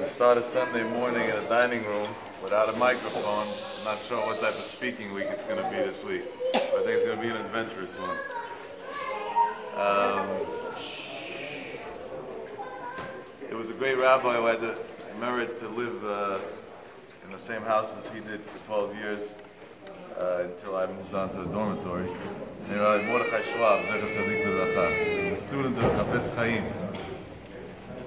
to start a Sunday morning in a dining room without a microphone. I'm not sure what type of speaking week it's going to be this week, but I think it's going to be an adventurous one. It was a great rabbi who had the merit to live in the same house as he did for 12 years until I moved on to a dormitory. Achai Shabbaton. He was a student of Chafetz Chaim.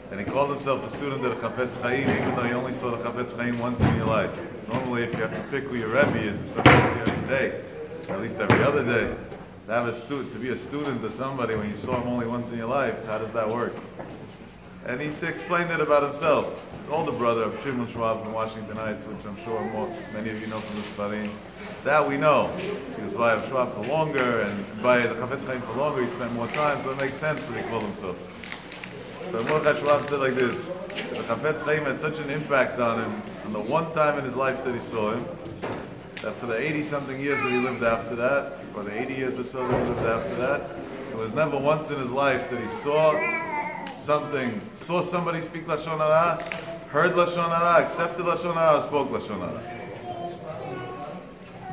And he called himself a student of the Chafetz Chaim, even though he only saw the Chafetz Chaim once in your life. Normally, if you have to pick who your Rebbe is, it's supposed to every day, or at least every other day. To have to be a student of somebody when you saw him only once in your life, how does that work? And he explained it about himself. His older brother, of Shimon Schwab from Washington Heights, which I'm sure many of you know from the study. That we know. He was by Schwab for longer, and by the Chafetz Chaim for longer. He spent more time, so it makes sense that he called himself. So Achai Shabbaton said like this: the Chafetz Chaim had such an impact on him, on the one time in his life that he saw him, that for the 80-something years that he lived after that, or the 80 years or so that he lived after that, it was never once in his life that he saw somebody speak Lashon Hara, heard Lashon Hara, accepted Lashon Hara, or spoke Lashon Hara.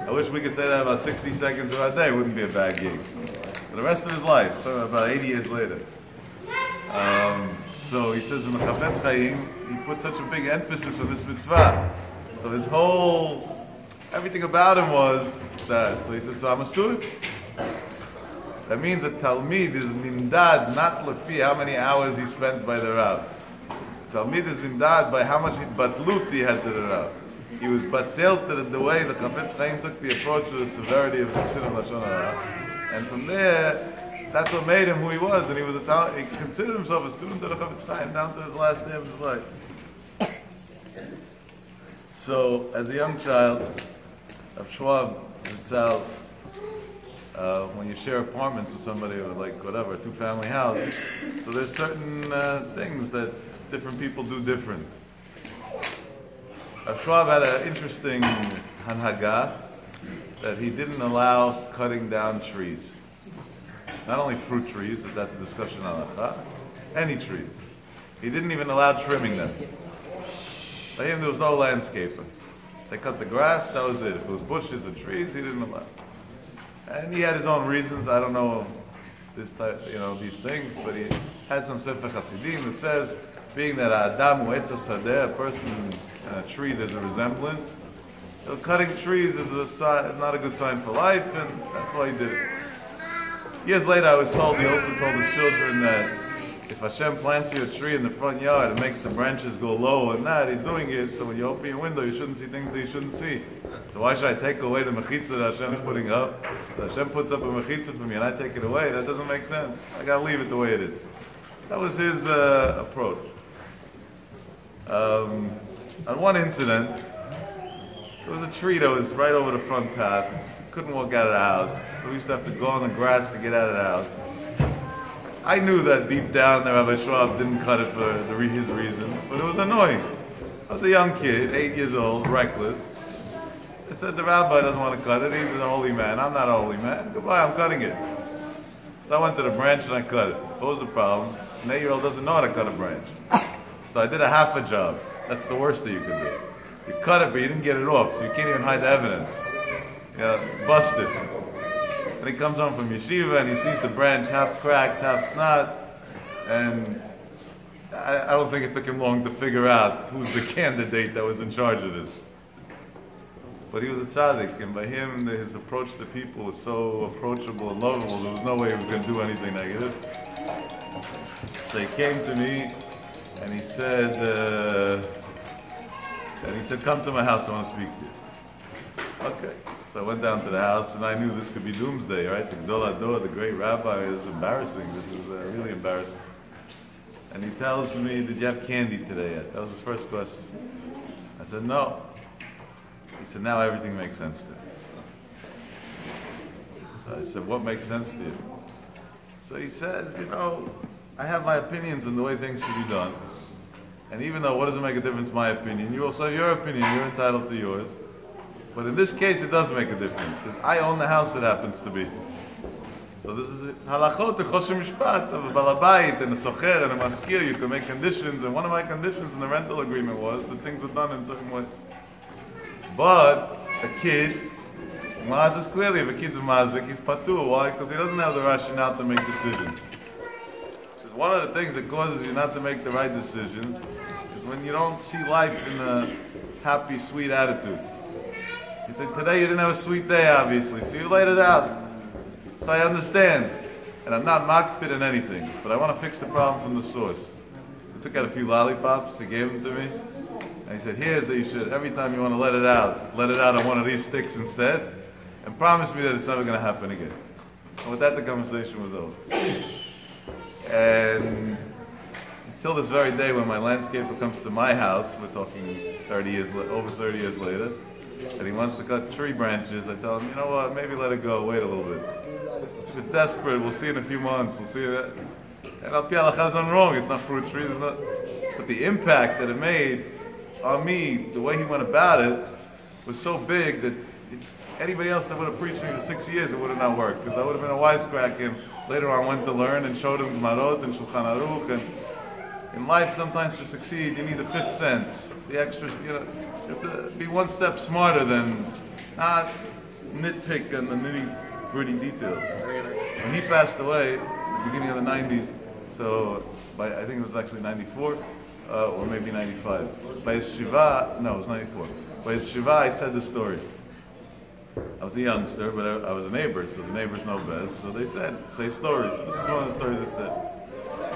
I wish we could say that about 60 seconds of our day. It wouldn't be a bad gig. For the rest of his life, about 80 years later. So he says in the Chafetz Chaim, he put such a big emphasis on this mitzvah. So his everything about him was that. So he says, so I'm a student. That means that Talmid is nimdad, not lefi how many hours he spent by the Rav. Talmid is nimdad by how much batlut he had to the Rav. He was batel to the way the Chafetz Chaim took the approach to the severity of the sin of Lashon Hara. And from there, that's what made him who he was, and he considered himself a student of the Chafetz Chaim down to his last day of his life. So, as a young child of Schwab, Zitzal, when you share apartments with somebody, or like whatever, a two-family house, so there's certain things that different people do different. Schwab had an interesting hanhaga that he didn't allow cutting down trees. Not only fruit trees, that's a discussion on Achai, any trees. He didn't even allow trimming them. By him, there was no landscaper. They cut the grass, that was it. If it was bushes or trees, he didn't allow. And he had his own reasons. I don't know this type, these things, but he had some Sefer Hasidim that says, being that Adam Etz Hasadeh, a person and a tree, there's a resemblance. So cutting trees is not a good sign for life, and that's why he did it. Years later, I was told, he also told his children that if Hashem plants you a tree in the front yard, it makes the branches go low and that. He's doing it so when you open your window, you shouldn't see things that you shouldn't see. So why should I take away the mechitza that Hashem's putting up? If Hashem puts up a mechitza for me and I take it away, that doesn't make sense. I gotta leave it the way it is. That was his approach. On one incident, there was a tree that was right over the front path. Couldn't walk out of the house, so we used to have to go on the grass to get out of the house. I knew that deep down that Rabbi Schwab didn't cut it for his reasons, but it was annoying. I was a young kid, 8 years old, reckless. I said, the rabbi doesn't want to cut it, he's a holy man. I'm not a holy man. Goodbye, I'm cutting it. So I went to the branch and I cut it. What was the problem? An 8-year-old doesn't know how to cut a branch. So I did a half a job. That's the worst that you can do. You cut it, but you didn't get it off, so you can't even hide the evidence. Busted. And he comes home from yeshiva and he sees the branch half cracked, half not, and I don't think it took him long to figure out who's the candidate that was in charge of this. But he was a tzaddik, and by him, his approach to people was so approachable and lovable, there was no way he was going to do anything negative. So he came to me and he said, come to my house, I want to speak to you. Okay. So I went down to the house, and I knew this could be doomsday, right? The Gdol Hador, the great rabbi, is embarrassing. This is really embarrassing. And he tells me, did you have candy today yet? That was his first question. I said, no. He said, now everything makes sense to me. So I said, what makes sense to you? So he says, I have my opinions on the way things should be done. And even though, what does it make a difference, my opinion? You also have your opinion, you're entitled to yours. But in this case, it does make a difference, because I own the house it happens to be. So this is halachot and choshen mishpat of a balabait and a socher and a maskir. You can make conditions, and one of my conditions in the rental agreement was that things are done in certain ways. But a kid, Maz is clearly, if a kid's a mazik, he's patur. Why? Because he doesn't have the rationale to make decisions. Because one of the things that causes you not to make the right decisions is when you don't see life in a happy, sweet attitude. He said, today you didn't have a sweet day, obviously, so you laid it out. So I understand. And I'm not makpid in anything, but I want to fix the problem from the source. He took out a few lollipops, he gave them to me, and he said, here's that you should, every time you want to let it out on one of these sticks instead, and promise me that it's never going to happen again. And with that, the conversation was over. And until this very day when my landscaper comes to my house, we're talking over 30 years later, and he wants to cut tree branches, I tell him, you know what, maybe let it go, wait a little bit. If it's desperate, we'll see in a few months, we'll see it. And al pi halacha is wrong, it's not fruit trees, it's not. But the impact that it made on me, the way he went about it, was so big that anybody else that would have preached me for 6 years, it would have not worked, because I would have been a wisecrack, and later on went to learn and showed him Marot and Shulchan Aruch, and in life sometimes to succeed you need the fifth sense, the extra, you have to be one step smarter than not nitpick on the nitty-gritty details. When he passed away at the beginning of the 90s, so I think it was actually 94, or maybe 95. By his Shiva, no, it was 94. By his Shiva, I said the story. I was a youngster, but I was a neighbor, so the neighbors know best. So they said, say stories. So this is one of the stories they said.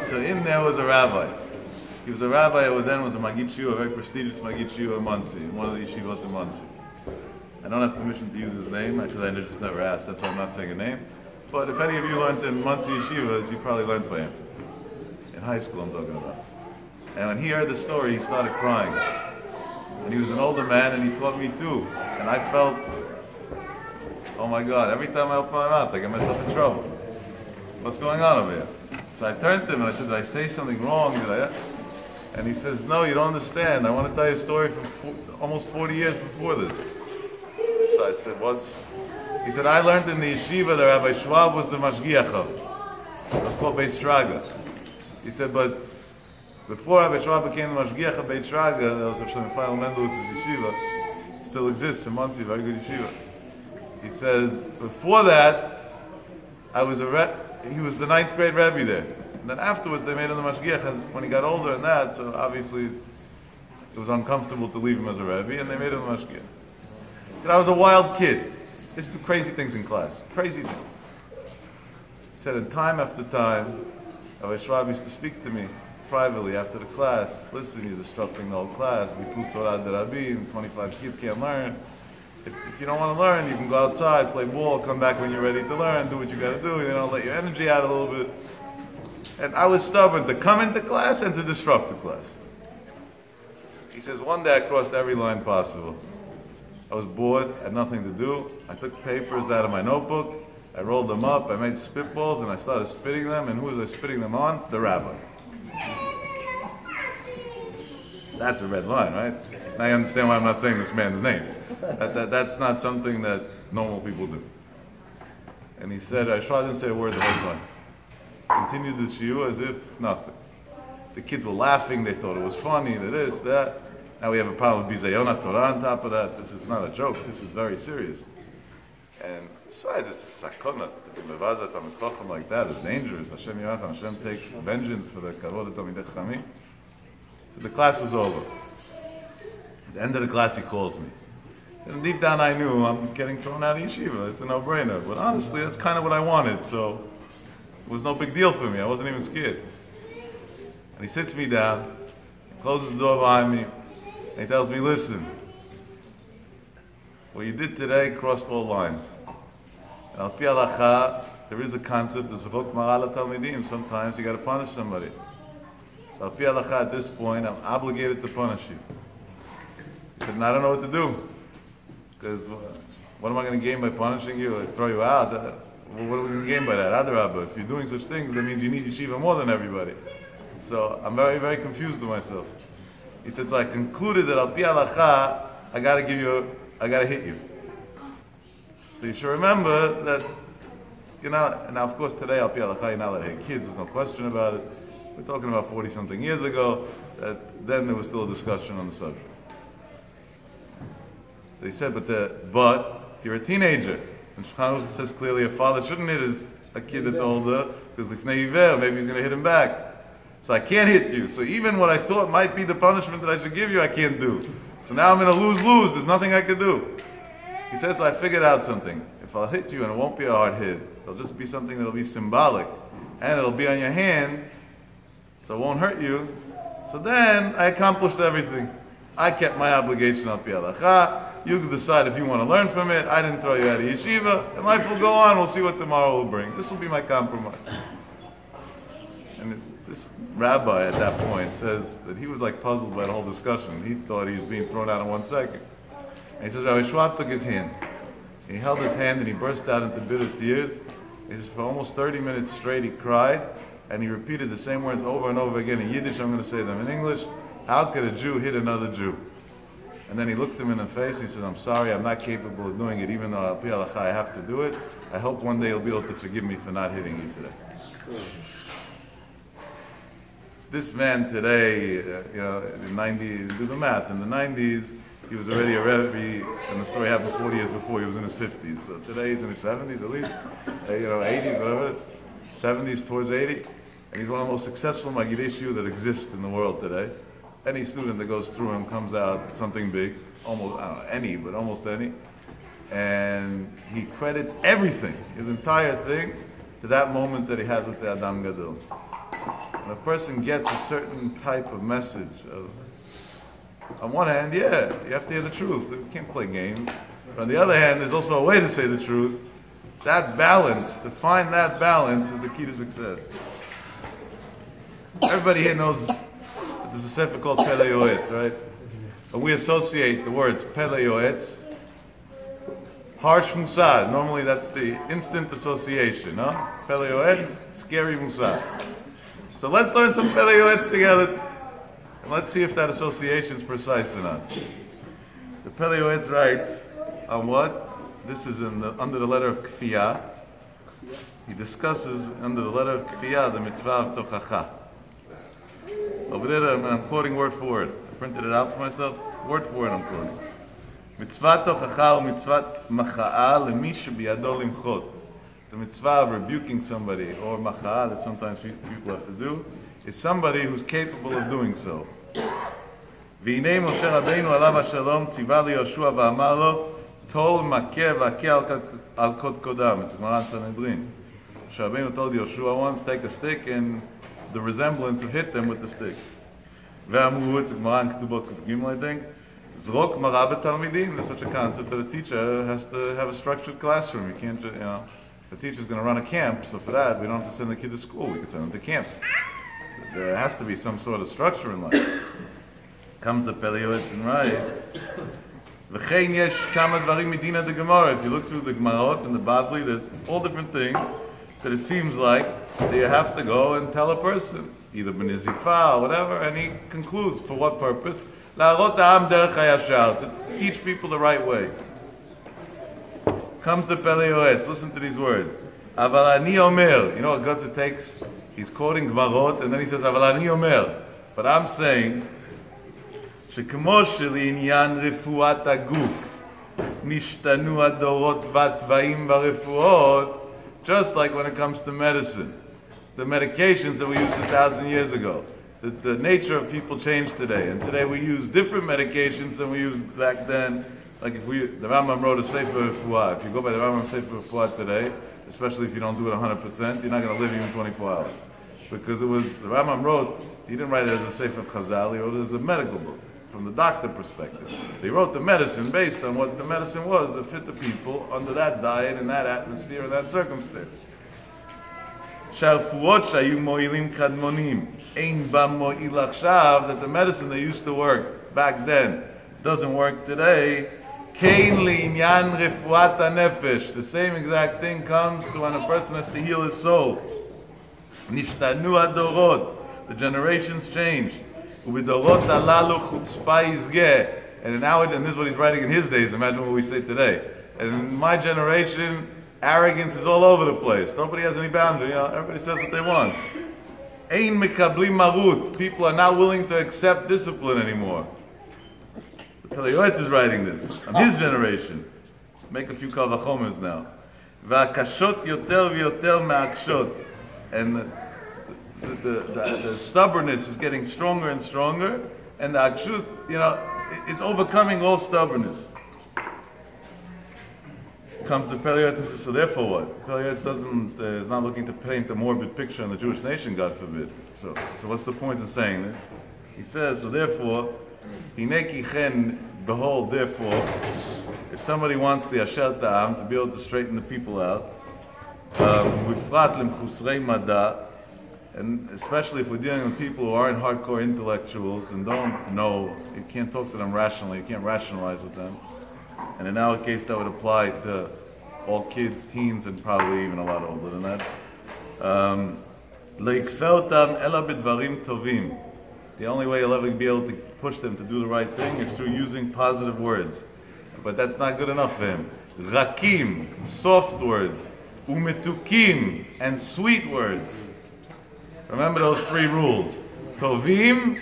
So in there was a rabbi. He was a rabbi who then was a Magid Shiur, a very prestigious Magid Shiur in Monsey, in one of the yeshivot in Monsey. I don't have permission to use his name, because I just never asked, that's why I'm not saying a name. But if any of you learned in Monsey yeshivas, you probably learned by him. In high school I'm talking about. And when he heard the story, he started crying. And he was an older man, and he taught me too. And I felt, oh my God, every time I open my mouth, I get myself in trouble. What's going on over here? So I turned to him and I said, did I say something wrong? And he says, no, you don't understand. I want to tell you a story from almost 40 years before this. So I said, He said, I learned in the yeshiva that Rabbi Schwab was the mashgiach of. It was called Beit Shraga. He said, but before Rabbi Schwab became the mashgiach of Beit Shraga, there was a Shlomo Mendelowitz's yeshiva. It still exists in Monsey, very good yeshiva. He says, before that, he was the 9th grade Rebbe there. And then afterwards, they made him the mashgiach when he got older and that, so obviously it was uncomfortable to leave him as a Rebbe, and they made him the mashgiach. He said, I was a wild kid. I used to do crazy things in class, crazy things. He said, and time after time, Rabbi Schwab used to speak to me privately after the class. Listen, you're disrupting the whole class. We put Torah Derabim, 25 kids can't learn. If you don't want to learn, you can go outside, play ball, come back when you're ready to learn, do what you got to do, let your energy out a little bit. And I was stubborn to come into class and to disrupt the class. He says, one day I crossed every line possible. I was bored, had nothing to do. I took papers out of my notebook, I rolled them up, I made spitballs, and I started spitting them, and who was I spitting them on? The rabbi. That's a red line, right? Now you understand why I'm not saying this man's name. That's not something that normal people do. And he said, I didn't say a word the whole time. Continued the shiur as if nothing. The kids were laughing, they thought it was funny, this, that. Now we have a problem with bizayon Torah on top of that. This is not a joke, this is very serious. And besides, it's a sakona. To be mevazah Talmid Chacham like that is dangerous. Hashem Yiracham, Hashem takes vengeance for the kavod of Talmidei Chachamim. So the class was over. At the end of the class, he calls me. And deep down, I knew I'm getting thrown out of yeshiva. It's a no-brainer. But honestly, that's kind of what I wanted. So it was no big deal for me. I wasn't even scared. And he sits me down, closes the door behind me, and he tells me, listen, what you did today crossed all lines. And al pi halacha, there is a concept of zchok mara talmidim. Sometimes you got to punish somebody. So al pi halacha, at this point, I'm obligated to punish you. He said, and I don't know what to do. Because what am I going to gain by punishing you? I'd throw you out? What are we going to gain by that? Adarabba, if you're doing such things, that means you need yeshiva more than everybody. So I'm very, very confused with myself. He said, so I concluded that al pi halacha, I got to hit you. So you should remember that you're not, and now of course today, Al Pi Halakha, you're not allowed to hit kids, there's no question about it. We're talking about 40-something years ago, that then there was still a discussion on the subject. So he said, but you're a teenager. And Shulchan Aruch says clearly a father shouldn't hit a kid that's older, because lifnei iver, maybe he's going to hit him back. So I can't hit you. So even what I thought might be the punishment that I should give you, I can't do. So now I'm in a lose-lose. There's nothing I can do. He says, so I figured out something. If I'll hit you, and it won't be a hard hit, it'll just be something that'll be symbolic, and it'll be on your hand, so it won't hurt you. So then I accomplished everything. I kept my obligation Al Pi Halakha. You can decide if you want to learn from it. I didn't throw you out of yeshiva, and life will go on. We'll see what tomorrow will bring. This will be my compromise. And this rabbi at that point says that he was like puzzled by the whole discussion. He thought he was being thrown out in 1 second. And he says, Rabbi Schwab took his hand. He held his hand and he burst out into bitter tears. He says, for almost 30 minutes straight he cried, and he repeated the same words over and over again in Yiddish. I'm going to say them in English. How could a Jew hit another Jew? And then he looked him in the face and he said, I'm sorry, I'm not capable of doing it, even though Al Pi Halakha I have to do it. I hope one day you'll be able to forgive me for not hitting you today. This man today, in the 90s, do the math, in the 90s, he was already a Rebbe, and the story happened 40 years before, he was in his 50s. So today he's in his 70s at least, 80s, whatever, 70s towards 80. And he's one of the most successful Magidei Shiur that exists in the world today. Any student that goes through him comes out something big, almost, I don't know, any, but almost any. And he credits everything, his entire thing, to that moment that he had with the Adam Gadol. When a person gets a certain type of message of, on one hand, yeah, you have to hear the truth. You can't play games. But on the other hand, there's also a way to say the truth. That balance, to find that balance is the key to success. Everybody here knows that there's a sefer called Pele Yoetz, right? And we associate the words Pele Yoetz, harsh Musar. Normally that's the instant association, no? Pele Yoetz, scary Musar. So let's learn some Pele Yoetz together. And let's see if that association is precise or not. The Pele Yoetz writes on what? This is under the letter of Kfiyah. He discusses under the letter of Kfiyah the mitzvah of Tochacha. Over there, I'm quoting word for word. I printed it out for myself. Word for word I'm quoting. Mitzvah Tochacha u mitzvah macha'a lemi shebiyado limchot. The mitzvah of rebuking somebody, or macha'a, that sometimes people have to do, is somebody who's capable of doing so. V'hinei Moshe Rabbeinu alav hashalom tziva liYoshua v'amar lo tol makeh v'akeh al kodkodam. It's Gemara in Sanhedrin. Moshe Rabbeinu told Yoshua once, take a stick and the resemblance of hit them with the stick. Ve'amru, it's Gemara in Ketubot Kuf Gimel, I think. Zrok mara b'talmidim. There's such a concept that a teacher has to have a structured classroom. You can't, the teacher's going to run a camp, so for that, we don't have to send the kid to school. We can send them to camp. There has to be some sort of structure in life. Comes the Pele Yoetz and writes, V'chein yesh kama dvarim midina de Gemara. If you look through the Gemarot and the Bavli, there's all different things that it seems like that you have to go and tell a person, either b'nizifa or whatever, and he concludes, for what purpose? La'arot ha'am derech hayashar, to teach people the right way. Comes the Pele Yoetz, listen to these words. Aval ani omer, you know what guts it takes? He's quoting Gemarot, and then he says, Aval ani omer. But I'm saying, שכמו שלעניין רפואת הגוף נשתנו הדורות והטבעים ברפואות, just like when it comes to medicine, the medications that we used 1,000 years ago, the nature of people changed today, and today we use different medications than we used back then. Like the Rambam wrote a Sefer Refuah. If you go by the Rambam Sefer Refuah today, especially if you don't do it 100%, you're not going to live even 24 hours. Because the Rambam wrote, he didn't write it as a Sefer of Chazal, he wrote it as a medical book, from the doctor perspective. So he wrote the medicine based on what the medicine was that fit the people under that diet, in that atmosphere, in that circumstance. That the medicine that used to work back then doesn't work today. The same exact thing comes to when a person has to heal his soul. The generations change. And now, and this is what he's writing in his days, imagine what we say today. And in my generation, Arrogance is all over the place. Nobody has any boundary. Everybody says what they want. Ein mekabli marut. People are not willing to accept discipline anymore. The Pele Yoetz is writing this on his generation. Make a few kal v'chomers now. V'akashot yoter v'yoter me'akshot. And the stubbornness is getting stronger and stronger, and the akshut, it's overcoming all stubbornness. Comes to Pele Yoetz and says, so therefore what? Pele Yoetz is not looking to paint a morbid picture in the Jewish nation, God forbid. So what's the point of saying this? He says, so therefore, hineki chen, behold, therefore, if somebody wants the asher ta'am, to be able to straighten the people out, wifrat lemchusrei mada, and especially if we're dealing with people who aren't hardcore intellectuals and don't know, you can't talk to them rationally, you can't rationalize with them. And in our case, that would apply to all kids, teens, and probably even a lot older than that. Leikfeutam ela b'dvarim tovim. The only way you'll ever be able to push them to do the right thing is through using positive words. But that's not good enough for him. Rakim, soft words. Umetukim, and sweet words. Remember those three rules. Tovim,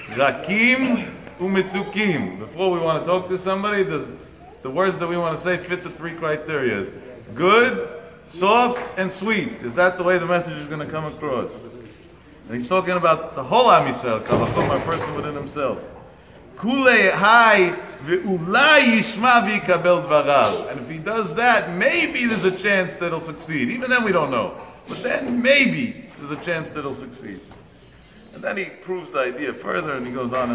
Rakim, Umetukim. Before we want to talk to somebody, the words that we want to say fit the three criteria. Good, soft, and sweet. Is that the way the message is going to come across? And he's talking about the whole Am Yisrael, a person within himself. Kulei hai ve'ulai yishma v'yikabel dvarav. And if he does that, maybe there's a chance that he'll succeed. Even then we don't know. But then maybe there's a chance that he'll succeed. And then he proves the idea further, and he goes on,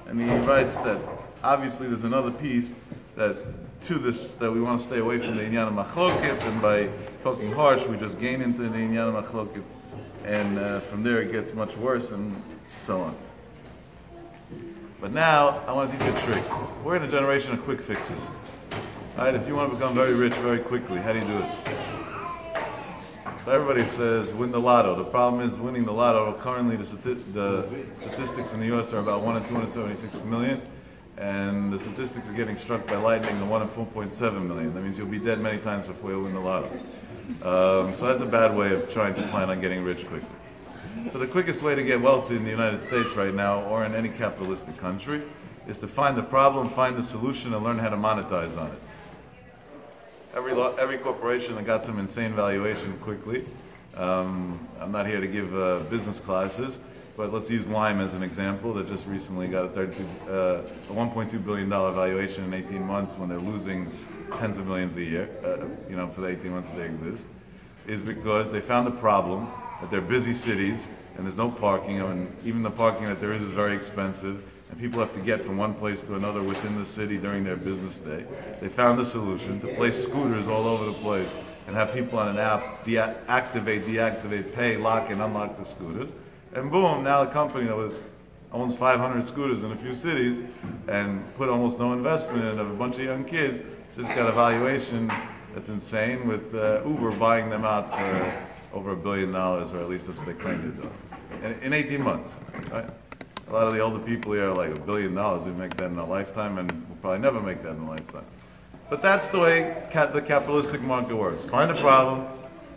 and he writes that obviously there's another piece that we want to stay away from the inyan of machloket, and by talking harsh we just gain into the inyan of machloket, and from there it gets much worse, and so on. But now I want to teach you a trick. We're in a generation of quick fixes. Right? If you want to become very rich very quickly, how do you do it? So everybody says win the lotto. The problem is winning the lotto. Currently the statistics in the U.S. are about 1 in 276 million. And the statistics are getting struck by lightning, the 1 in 4.7 million. That means you'll be dead many times before you'll win the lotto. So that's a bad way of trying to plan on getting rich quickly. So the quickest way to get wealthy in the United States right now, or in any capitalistic country, is to find the problem, find the solution, and learn how to monetize on it. Every corporation that got some insane valuation quickly. I'm not here to give business classes, but let's use Lman as an example that just recently got a $1.2 billion valuation in 18 months when they're losing tens of millions a year, for the 18 months that they exist, is because they found the problem that they're busy cities and there's no parking, and even the parking that there is very expensive, and people have to get from one place to another within the city during their business day. They found a solution to place scooters all over the place and have people on an app activate, deactivate, pay, lock and unlock the scooters. And boom, now a company that owns 500 scooters in a few cities and put almost no investment in, of a bunch of young kids, just got a valuation that's insane, with Uber buying them out for over $1 billion, or at least that's what they claim to do. In 18 months, right? A lot of the older people here are like $1 billion, we make that in a lifetime, and we'll probably never make that in a lifetime. But that's the way the capitalistic market works. Find a problem,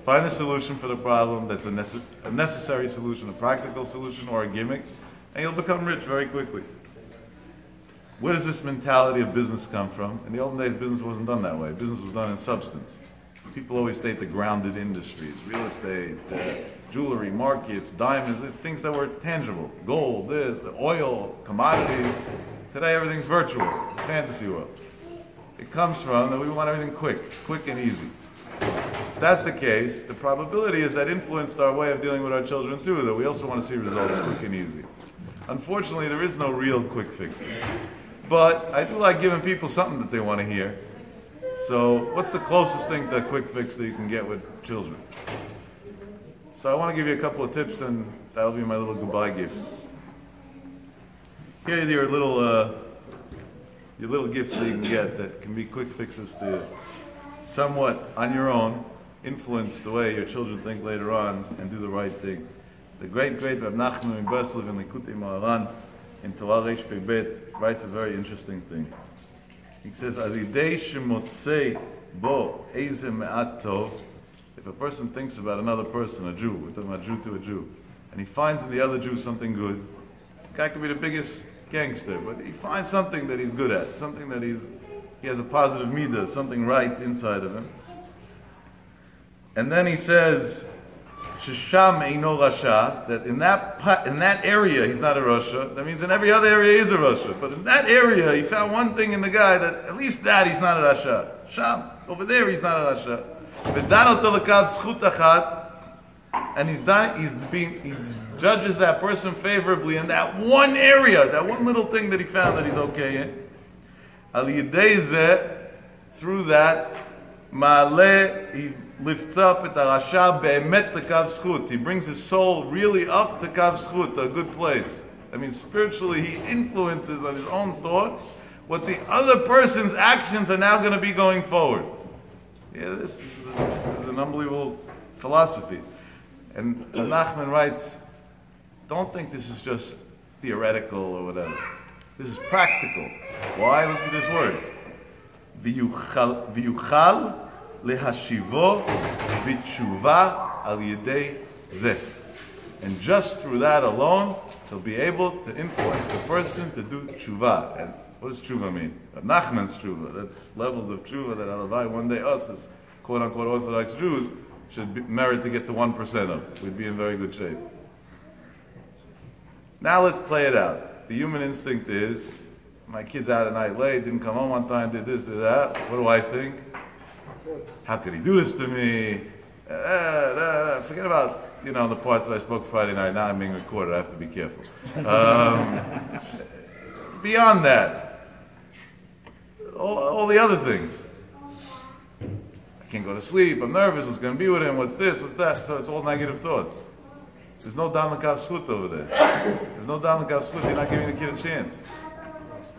find a solution for the problem that's a necessary solution, a practical solution, or a gimmick, and you'll become rich very quickly. Where does this mentality of business come from? In the olden days, business wasn't done that way. Business was done in substance. People always state the grounded industries, real estate, jewelry, markets, diamonds, things that were tangible. Gold, this, oil, commodities. Today everything's virtual, fantasy world. It comes from that we want everything quick and easy. If that's the case, the probability is that influenced our way of dealing with our children too, that we also want to see results quick and easy. Unfortunately, there is no real quick fixes. But I do like giving people something that they want to hear. So what's the closest thing to a quick fix that you can get with children? So I want to give you a couple of tips, and that'll be my little goodbye gift. Here are your little gifts that you can get that can be quick fixes to somewhat on your own influence the way your children think later on and do the right thing. The great Reb Nachman in Breslov in Likutei Moharan in Torah Reish Pei Bet writes a very interesting thing. He says, "Alidei shemotzei Bo Eze Me'at Tov. If a person thinks about another person, a Jew, we're talking about Jew to a Jew, and he finds in the other Jew something good, the guy could be the biggest gangster, but he finds something that he's good at, something that he has a positive midah, something right inside of him. And then he says, Shesham Eino Rasha, that in that area he's not a Rasha. That means in every other area he's a Rasha. But in that area he found one thing in the guy that at least that he's not a Rasha. Sham, over there he's not a Rasha. And he judges that person favorably in that one area, that one little thing that he found that he's okay in. Al Yidei Zeh, through that, Ma'aleh, he lifts up at Rasha be'emet l'kav zchut. He brings his soul really up to kav zchut, a good place. I mean, spiritually, he influences on his own thoughts what the other person's actions are now going to be going forward. Yeah, this is an unbelievable philosophy. And Nachman writes, don't think this is just theoretical or whatever. This is practical. Why? Listen to these words. V'yuchal lehashivo b'tshuva al yedei zeh. And just through that alone, he'll be able to influence the person to do tshuva. And what does tshuva mean? Nachman's tshuva. That's levels of tshuva that Alavai, one day us as quote-unquote Orthodox Jews should merit to get to 1% of. We'd be in very good shape. Now let's play it out. The human instinct is, my kid's out at night late, didn't come home on time, did this, did that. What do I think? How could he do this to me? Forget about, the parts that I spoke Friday night. Now I'm being recorded. I have to be careful. Beyond that, all the other things. I can't go to sleep. I'm nervous. What's going to be with him? What's this? What's that? So it's all negative thoughts. There's no dan l'kav zchut over there. There's no dan l'kav zchut. You're not giving the kid a chance.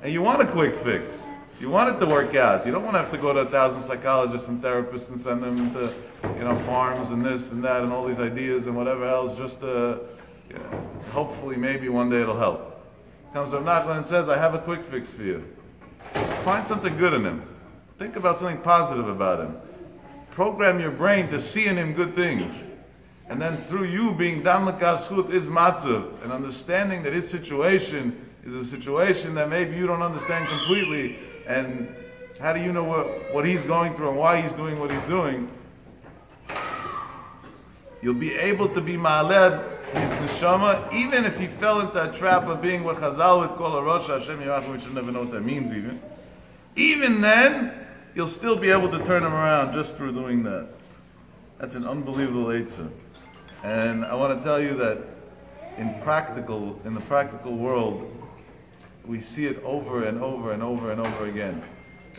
And you want a quick fix. You want it to work out. You don't want to have to go to 1,000 psychologists and therapists and send them to, farms and this and that and all these ideas and whatever else just to, hopefully maybe one day it'll help. Comes Rav Nachman and says, I have a quick fix for you. Find something good in him. Think about something positive about him. Program your brain to see in him good things. And then through you being dan l'kav zchut is matzav, and understanding that his situation is a situation that maybe you don't understand completely, and how do you know what he's going through and why he's doing what he's doing? You'll be able to be ma'aleh his neshama, even if he fell into a trap of being what Chazal would call a Rosh Hashem Yirachim, which you never know what that means even. Even then, you'll still be able to turn him around just through doing that. That's an unbelievable eitzah. And I want to tell you that in the practical world, we see it over and over and over and over again.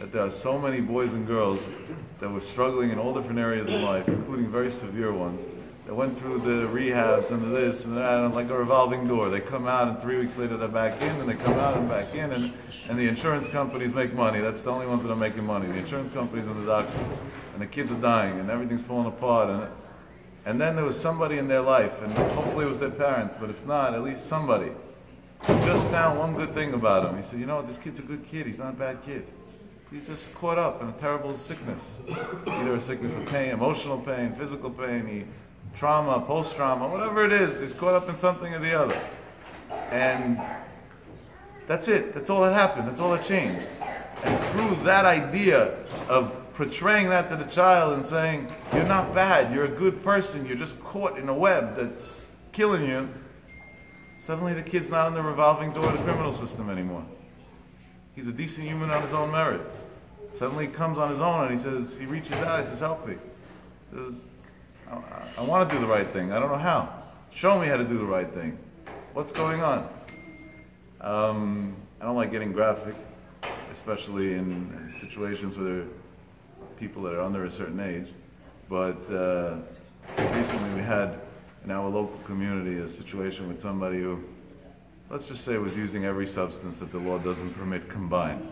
That there are so many boys and girls that were struggling in all different areas of life, including very severe ones, that went through the rehabs and this and that, and like a revolving door. They come out and 3 weeks later they're back in, and they come out and back in, and the insurance companies make money. That's the only ones that are making money. The insurance companies and the doctors. And the kids are dying, and everything's falling apart. And then there was somebody in their life, and hopefully it was their parents, but if not, at least somebody who just found one good thing about him. He said, this kid's a good kid. He's not a bad kid. He's just caught up in a terrible sickness. Either a sickness of pain, emotional pain, physical pain, trauma, post-trauma, whatever it is. He's caught up in something or the other. And that's it. That's all that happened. That's all that changed. And through that idea of portraying that to the child and saying, you're not bad, you're a good person, you're just caught in a web that's killing you, suddenly the kid's not in the revolving door of the criminal system anymore. He's a decent human on his own merit. Suddenly he comes on his own and he reaches out, he says, help me. He says, I want to do the right thing. I don't know how. Show me how to do the right thing. What's going on? I don't like getting graphic, especially in situations where there are people that are under a certain age. But recently we had in our local community a situation with somebody who, let's just say, was using every substance that the law doesn't permit combined.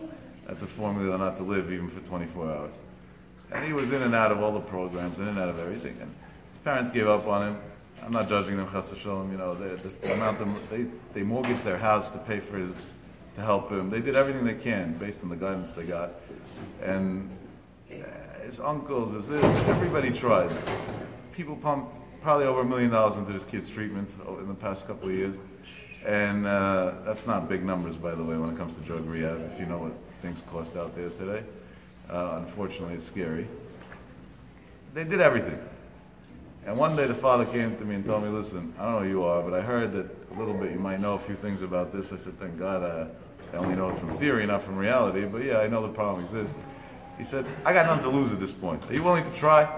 That's a formula not to live even for 24 hours. And he was in and out of all the programs, in and out of everything. And his parents gave up on him. I'm not judging them, chas v'sholom. The amount they mortgaged their house to pay for to help him. They did everything they can based on the guidance they got. And his uncles, his this, everybody tried. People pumped probably over $1 million into this kid's treatments in the past couple of years. And that's not big numbers, by the way, when it comes to drug rehab, if you know what things cost out there today. Unfortunately, it's scary. They did everything. And one day the father came to me and told me, listen, I don't know who you are, but I heard that a little bit you might know a few things about this. I said, thank God, I only know it from theory, not from reality, but yeah, I know the problem exists. He said, I got nothing to lose at this point. Are you willing to try?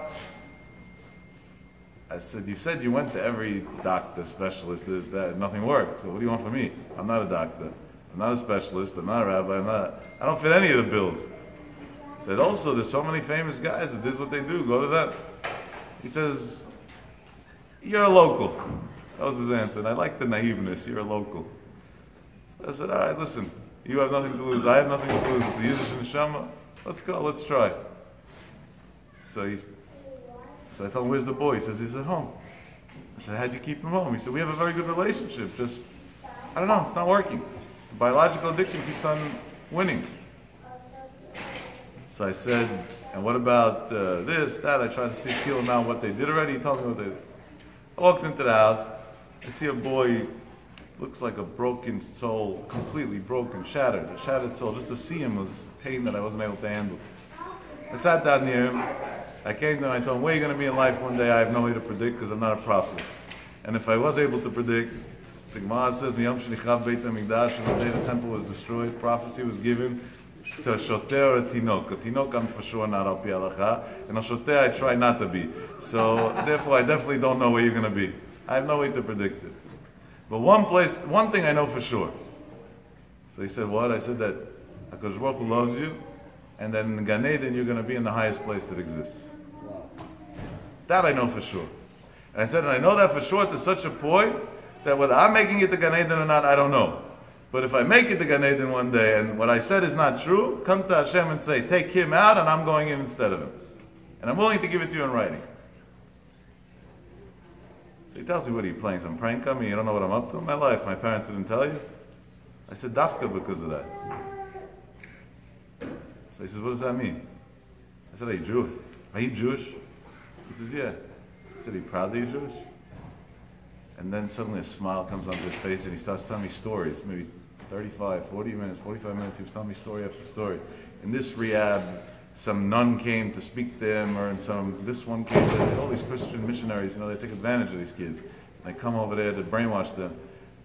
I said, you said you went to every doctor, specialist, this, that, and nothing worked. So what do you want from me? I'm not a doctor. I'm not a specialist. I'm not a rabbi. I don't fit any of the bills. He said, also, there's so many famous guys that this is what they do. Go to them. He says, you're a local. That was his answer. And I like the naiveness. You're a local. So I said, all right, listen. You have nothing to lose. I have nothing to lose. It's a Yiddish neshama. Let's go. Let's try. So I told him, where's the boy? He says, he's at home. I said, how'd you keep him home? He said, we have a very good relationship. Just, I don't know, it's not working. The biological addiction keeps on winning. So I said, and what about this, that? I tried to feel him out what they did already. He told me what they did. I walked into the house. I see a boy, looks like a broken soul, completely broken, shattered, a shattered soul. Just to see him was pain that I wasn't able to handle. I sat down near him. I came to him, I told him, where are you going to be in life one day? I have no way to predict because I'm not a prophet. And if I was able to predict, the Gemara says, Miyam shenichav Beit HaMikdash, and the day the temple was destroyed, prophecy was given to a shoter or a tinok. A tinok I'm for sure not al pi halacha, and a shoter I try not to be. So therefore I definitely don't know where you're going to be. I have no way to predict it. But one thing I know for sure. So he said, what? I said that HaKadosh Baruch Hu loves you, and then in Gan Eden you're going to be in the highest place that exists. That I know for sure. And I said, and I know that for sure to such a point that whether I'm making it to Gan Eden or not, I don't know. But if I make it to Gan Eden one day and what I said is not true, come to Hashem and say, take him out and I'm going in instead of him. And I'm willing to give it to you in writing. So he tells me, what are you playing, some prank on me? You don't know what I'm up to in my life? My parents didn't tell you? I said, dafka because of that. So he says, what does that mean? I said, are you Jewish? Are you Jewish? He says, yeah. I said, are you proud that you're Jewish? And then suddenly a smile comes onto his face and he starts telling me stories, maybe 35, 40 minutes, 45 minutes, he was telling me story after story. In this rehab, some nun came to speak to him, or this one came to, all these Christian missionaries, they take advantage of these kids. They come over there to brainwash them.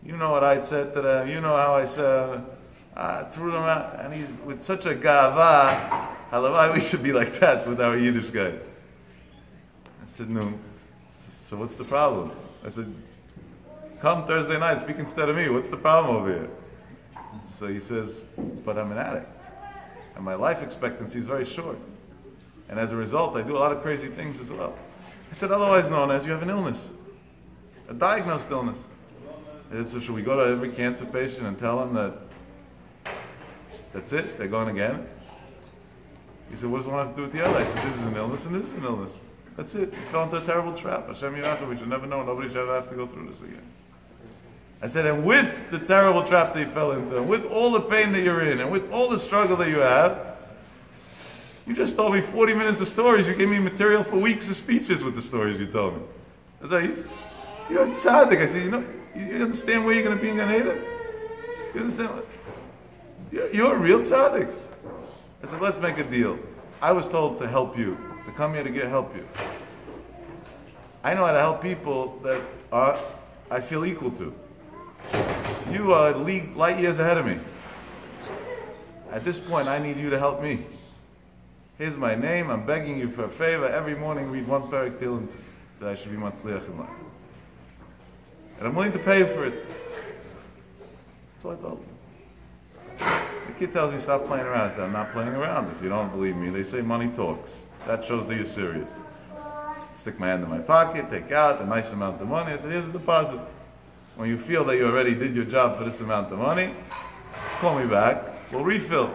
You know what I said to them, you know how I said, threw them out, and he's with such a gava, halavai, we should be like that with our Yiddish guy. I said, no. So what's the problem? I said, come Thursday night, speak instead of me. What's the problem over here? So he says, but I'm an addict. And my life expectancy is very short. And as a result, I do a lot of crazy things as well. I said, otherwise known as you have an illness. A diagnosed illness. So should we go to every cancer patient and tell them that that's it? They're going again? He said, what does one have to do with the other? I said, this is an illness and this is an illness. That's it. You fell into a terrible trap. Hashem Yaakov, you never know. Nobody should ever have to go through this again. I said, and with the terrible trap that you fell into, and with all the pain that you're in, and with all the struggle that you have, you just told me 40 minutes of stories. You gave me material for weeks of speeches with the stories you told me. I said, you're tzaddik. I said, you understand where you're going to be in Gan Eden? You understand? You're a real tzaddik. I said, let's make a deal. I was told to help you, to come here to help you. I know how to help people that I feel equal to. You are light years ahead of me. At this point, I need you to help me. Here's my name. I'm begging you for a favor. Every morning, read one parak till that I should be matzliach in life. And I'm willing to pay for it. That's all I told him. The kid tells me, stop playing around. I said, I'm not playing around. If you don't believe me, they say money talks. That shows that you're serious. Stick my hand in my pocket, take out a nice amount of money. I said, here's the deposit. When you feel that you already did your job for this amount of money, call me back. We'll refill.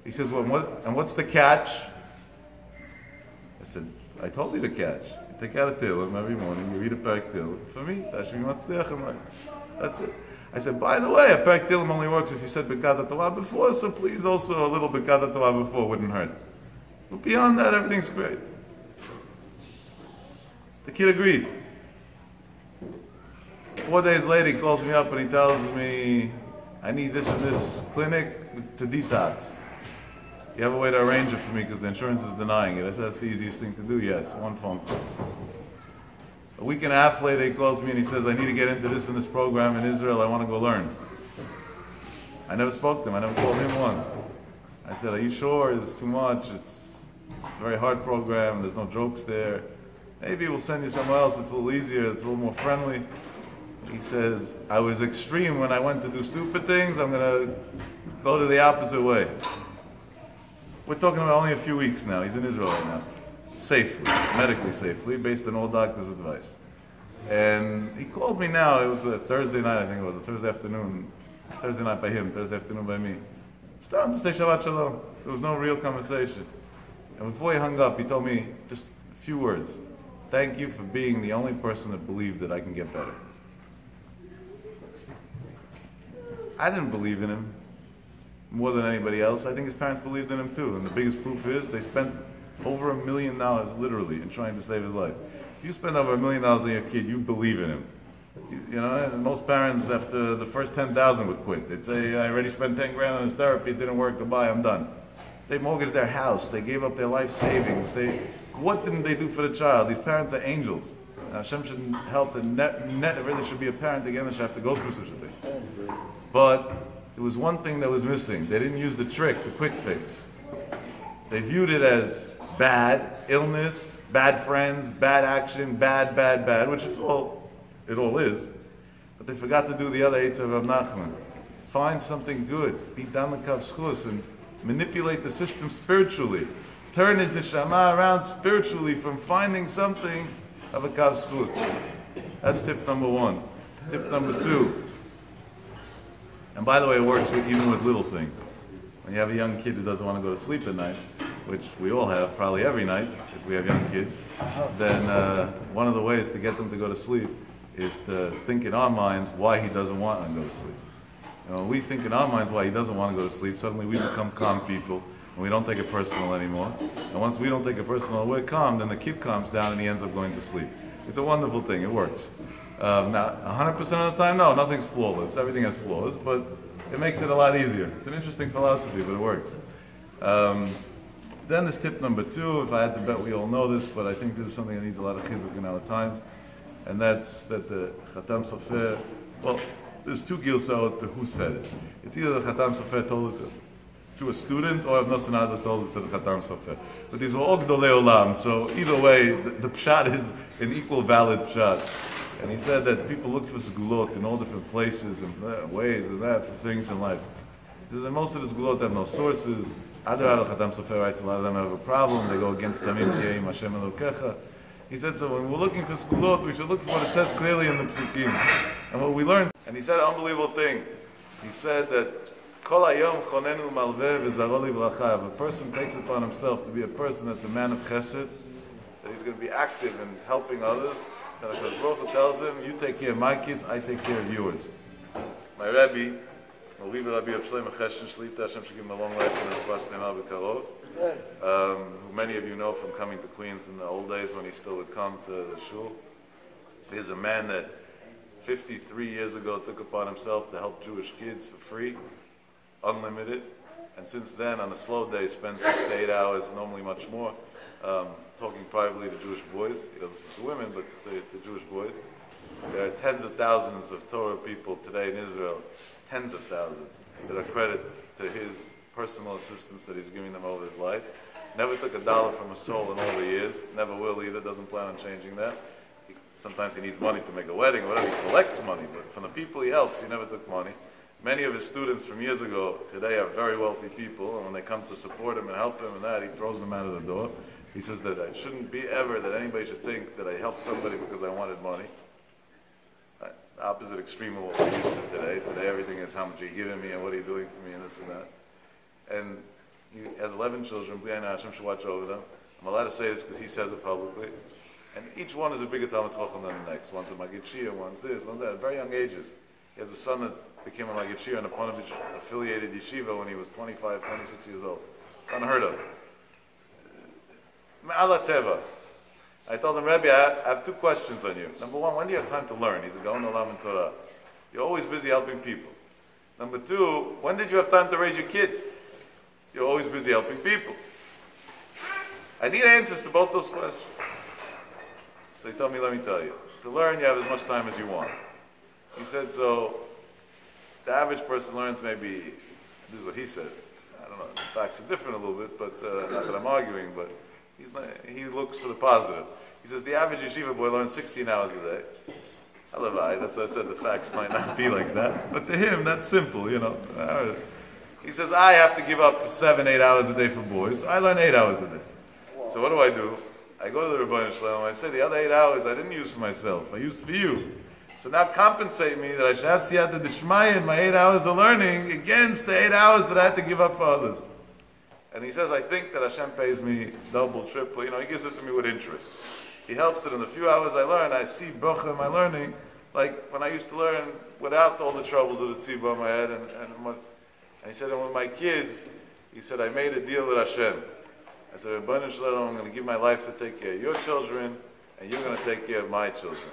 He says, well, what's the catch? I said, I told you the catch. You take out a tillim every morning, you read a parak tillim. For me, that should be matzliach in life. That's it. I said, by the way, a parak tillim only works if you said Birkat Torah before, so please also a little Birkat Torah before wouldn't hurt. But beyond that, everything's great. The kid agreed. 4 days later, he calls me up and he tells me, I need this and this clinic to detox. You have a way to arrange it for me because the insurance is denying it. I said, that's the easiest thing to do. Yes, one phone call. A week and a half later, he calls me and he says, I need to get into this and this program in Israel. I want to go learn. I never spoke to him. I never called him once. I said, are you sure? It's too much. It's a very hard program. There's no jokes there. Maybe we'll send you somewhere else. It's a little easier. It's a little more friendly. He says, I was extreme when I went to do stupid things. I'm going to go to the opposite way. We're talking about only a few weeks now. He's in Israel right now. Safely, medically safely, based on all doctors' advice. And he called me now. It was a Thursday night, I think it was, a Thursday afternoon. Thursday night by him, Thursday afternoon by me. Starting to say Shabbat Shalom. There was no real conversation. And before he hung up, he told me just a few words. Thank you for being the only person that believed that I can get better. I didn't believe in him more than anybody else. I think his parents believed in him too. And the biggest proof is they spent over $1 million literally in trying to save his life. If you spend over $1 million on your kid, you believe in him. You know, and most parents after the first 10,000 would quit. They'd say, I already spent 10 grand on his therapy, it didn't work, goodbye, I'm done. They mortgaged their house, they gave up their life savings. What didn't they do for the child? These parents are angels. Hashem should help the net really should be a parent again that should have to go through such a thing. But there was one thing that was missing. They didn't use the trick, the quick fix. They viewed it as bad, illness, bad friends, bad action, bad, which it all is. But they forgot to do the other eights of Rav Nachman. Find something good, be dam l'kav schus, and manipulate the system spiritually. Turn his neshama around spiritually from finding something of a kav schus. That's tip number one. Tip number two. And by the way, it works even with little things. When you have a young kid who doesn't want to go to sleep at night, which we all have probably every night if we have young kids, then one of the ways to get them to go to sleep is to think in our minds why he doesn't want to go to sleep. You know, when we think in our minds why he doesn't want to go to sleep, suddenly we become calm people and we don't take it personal anymore. And once we don't take it personal, we're calm, then the kid calms down and he ends up going to sleep. It's a wonderful thing, it works. Now, 100% of the time, no, nothing's flawless. Everything has flaws, but it makes it a lot easier. It's an interesting philosophy, but it works. Then there's tip number two. If I had to bet, we all know this, but I think this is something that needs a lot of chizuk in our times, and that's that the Chatam Sofer, well, there's two gilsaot to who said it. It's either the Chatam Sofer told it to a student, or Rav Nosson Adler told it to the Chatam Sofer. But these were all Gdolei Olam, so either way, the pshat is an equal valid pshat. And he said that people look for segulot in all different places and ways and that for things in life. He says that most of the segulot have no sources. Adar al-Chatam Sofer writes a lot of them have a problem. They go against Tamim Tiyei Hashem Elokecha. He said, so when we're looking for segulot, we should look for what it says clearly in the psukim. And what we learned, and he said an unbelievable thing. He said that Kol hayom chonenu malveh v'zaro livracha. If a person takes upon himself to be a person that's a man of chesed, that he's going to be active in helping others, and HaKadosh Baruch Hu tells him, you take care of my kids, I take care of yours. My Rebbe, Rabbi Shlomo Cheshen Shlita, Hashem should give him a long life and a Shlema B'Karov, who many of you know from coming to Queens in the old days when he still would come to the shul. He's a man that 53 years ago took upon himself to help Jewish kids for free, unlimited, and since then on a slow day spends 6 to 8 hours, normally much more, talking privately to Jewish boys. He doesn't speak to women, but to Jewish boys. There are tens of thousands of Torah people today in Israel, tens of thousands, that are credited to his personal assistance that he's giving them over his life. Never took a dollar from a soul in all the years, never will either, doesn't plan on changing that. Sometimes he needs money to make a wedding or whatever, he collects money, but from the people he helps, he never took money. Many of his students from years ago today are very wealthy people, and when they come to support him and help him and that, he throws them out of the door. He says that it shouldn't be ever that anybody should think that I helped somebody because I wanted money. The opposite extreme of what we're used to today. Today everything is how much are you giving me and what are you doing for me and this and that. And he has 11 children. Hashem should watch over them. I'm allowed to say this because he says it publicly. And each one is a bigger Talmud Chacham than the next. One's a Maggid Shir, one's this, one's that. At very young ages. He has a son that became a Maggid Shir in a Ponevezh affiliated yeshiva when he was 25, 26 years old. It's unheard of. Me'ala teva. I told him, Rebbe, I have two questions on you. Number one, when do you have time to learn? He's a Gaon Olam and Torah. You're always busy helping people. Number two, when did you have time to raise your kids? You're always busy helping people. I need answers to both those questions. So he told me, let me tell you. To learn, you have as much time as you want. He said, so the average person learns maybe, this is what he said. I don't know, the facts are different a little bit, but not that I'm arguing, but he looks for the positive. He says the average yeshiva boy learns 16 hours a day. Halavai, that's what I said, the facts might not be like that. But to him, that's simple, you know. He says, I have to give up 7-8 hours a day for boys. I learn 8 hours a day. So what do? I go to the Rebbeinu Shalom, I say the other 8 hours I didn't use for myself, I used for you. So now compensate me that I should have siyata d'shmaya in my 8 hours of learning against the 8 hours that I had to give up for others. And he says, I think that Hashem pays me double, triple, you know, he gives it to me with interest. He helps it in the few hours I learn, I see bracha in my learning, like when I used to learn without all the troubles of the tzibah in my head. And he said, and with my kids, he said, I made a deal with Hashem. I said, Rebbeinu Shalom, I'm going to give my life to take care of your children, and you're going to take care of my children.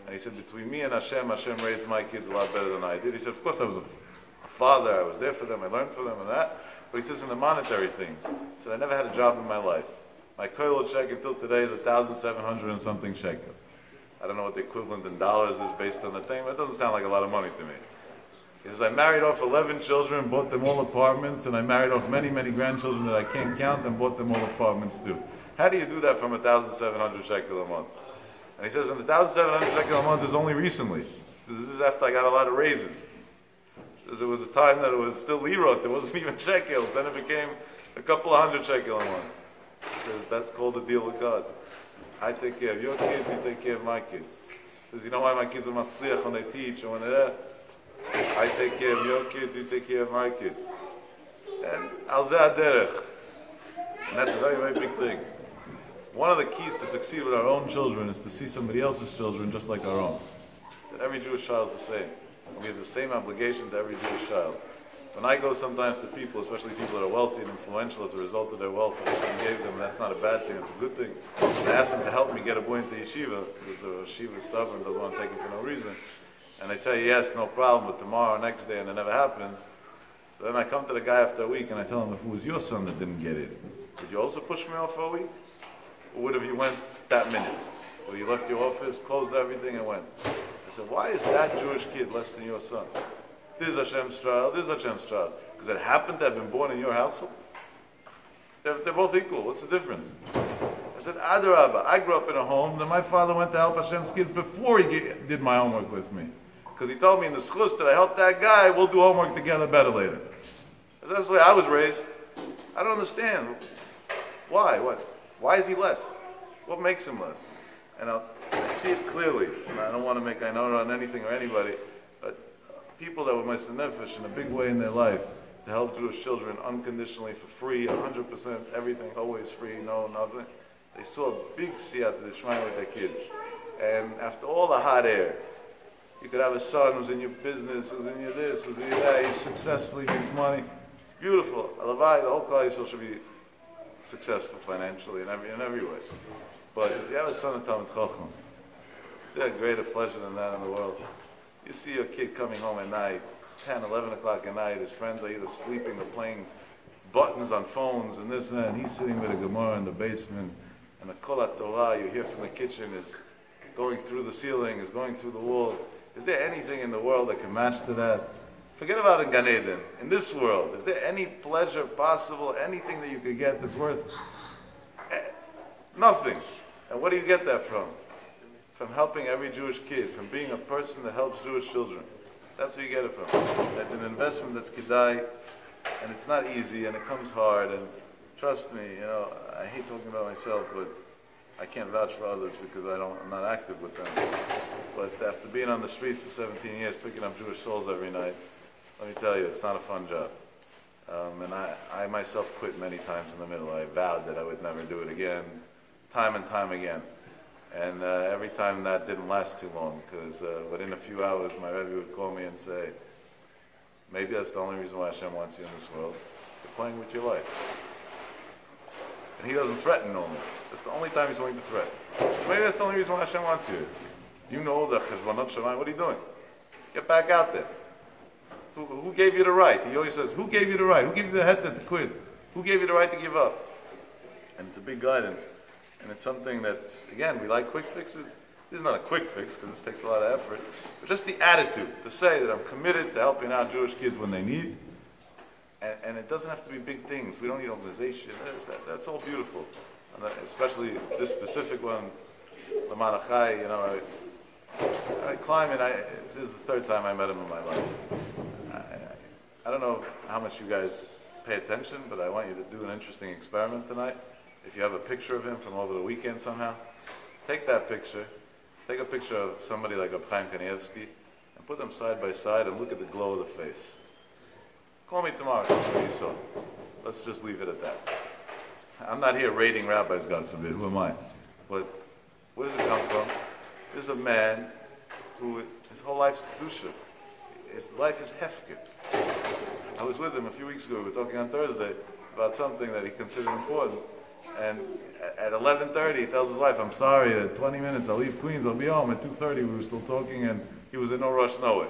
And he said, between me and Hashem, Hashem raised my kids a lot better than I did. He said, of course I was a father, I was there for them, I learned for them and that. But he says in the monetary things, he said, I never had a job in my life. My koilot check until today is 1,700 and something shekel. I don't know what the equivalent in dollars is based on the thing, but it doesn't sound like a lot of money to me. He says, I married off 11 children, bought them all apartments, and I married off many, many grandchildren that I can't count and bought them all apartments too. How do you do that from 1,700 shekel a month? And he says, and the 1,700 shekel a month is only recently. This is after I got a lot of raises. Because it was a time that it was still lirot, there wasn't even shekels, then it became a couple of hundred shekel a month. He says, that's called a deal with God. I take care of your kids, you take care of my kids. He says, you know why my kids are matzliach when they teach or when they're there? I take care of your kids, you take care of my kids. And al zeh haderech. And that's a very, very big thing. One of the keys to succeed with our own children is to see somebody else's children just like our own. That every Jewish child is the same. And we have the same obligation to every Jewish child. When I go sometimes to people, especially people that are wealthy and influential as a result of their wealth that Hashem gave them, that's not a bad thing, it's a good thing. And I ask them to help me get a boy into yeshiva, because the yeshiva is stubborn, doesn't want to take him for no reason. And they tell you, yes, no problem, but tomorrow, next day, and it never happens. So then I come to the guy after a week and I tell him, if it was your son that didn't get it, would you also push me off for a week? Or would have you went that minute? Or you left your office, closed everything, and went? I said, why is that Jewish kid less than your son? This is Hashem's child, this is Hashem's child. Because it happened to have been born in your household? They're both equal. What's the difference? I said, Adarabba, I grew up in a home that my father went to help Hashem's kids before he did my homework with me. Because he told me in the schus that I helped that guy, we'll do homework together better later. That's the way I was raised. I don't understand. Why? What? Why is he less? What makes him less? And I see it clearly. And I don't want to make I know on anything or anybody, but people that were Meister Nefesh in a big way in their life to help Jewish children unconditionally for free, 100%, everything always free, no, nothing. They saw a big siyata d'shmaya with their kids. And after all the hot air, you could have a son who's in your business, who's in your this, who's in your that, he's successful, he makes money. It's beautiful. Alavai, the whole Klal Yisrael should be successful financially in every way. But if you have a son of Talmid Chacham, is there a greater pleasure than that in the world? You see your kid coming home at night, it's 10, 11 o'clock at night, his friends are either sleeping or playing buttons on phones and this and that, and he's sitting with a Gemara in the basement, and the Kol HaTorah you hear from the kitchen is going through the ceiling, is going through the walls. Is there anything in the world that can match to that? Forget about in Gan Eden. In this world, is there any pleasure possible, anything that you could get that's worth nothing? And what do you get that from? From helping every Jewish kid, from being a person that helps Jewish children. That's where you get it from. It's an investment that's kedai, and it's not easy, and it comes hard, and trust me, you know, I hate talking about myself, but I can't vouch for others because I'm not active with them. But after being on the streets for 17 years, picking up Jewish souls every night, let me tell you, it's not a fun job. And I myself quit many times in the middle. I vowed that I would never do it again, time and time again. And every time that didn't last too long, because within a few hours, my Rebbe would call me and say, maybe that's the only reason why Hashem wants you in this world. You're playing with your life. And he doesn't threaten normally. That's the only time he's willing to threaten. So maybe that's the only reason why Hashem wants you. You know the Cheshbonot Shemayim. What are you doing? Get back out there. Who gave you the right? He always says, who gave you the right? Who gave you the head to quit? Who gave you the right to give up? And it's a big guidance. And it's something that, again, we like quick fixes. This is not a quick fix because this takes a lot of effort. But just the attitude to say that I'm committed to helping out Jewish kids when they need. And it doesn't have to be big things. We don't need organization. That's all beautiful. And especially this specific one, Lman Achai, you know, I climb and this is the third time I met him in my life. I don't know how much you guys pay attention, but I want you to do an interesting experiment tonight. If you have a picture of him from over the weekend somehow, take that picture. Take a picture of somebody like Achai Shabbaton and put them side by side and look at the glow of the face. Call me tomorrow. What you saw. Let's just leave it at that. I'm not here rating rabbis, God forbid. Who am I? But where does it come from? This is a man who his whole life's kedusha. His life is hefker. I was with him a few weeks ago. We were talking on Thursday about something that he considered important. And at 11:30, he tells his wife, "I'm sorry. At 20 minutes, I'll leave Queens. I'll be home." At 2:30, we were still talking, and he was in no rush nowhere.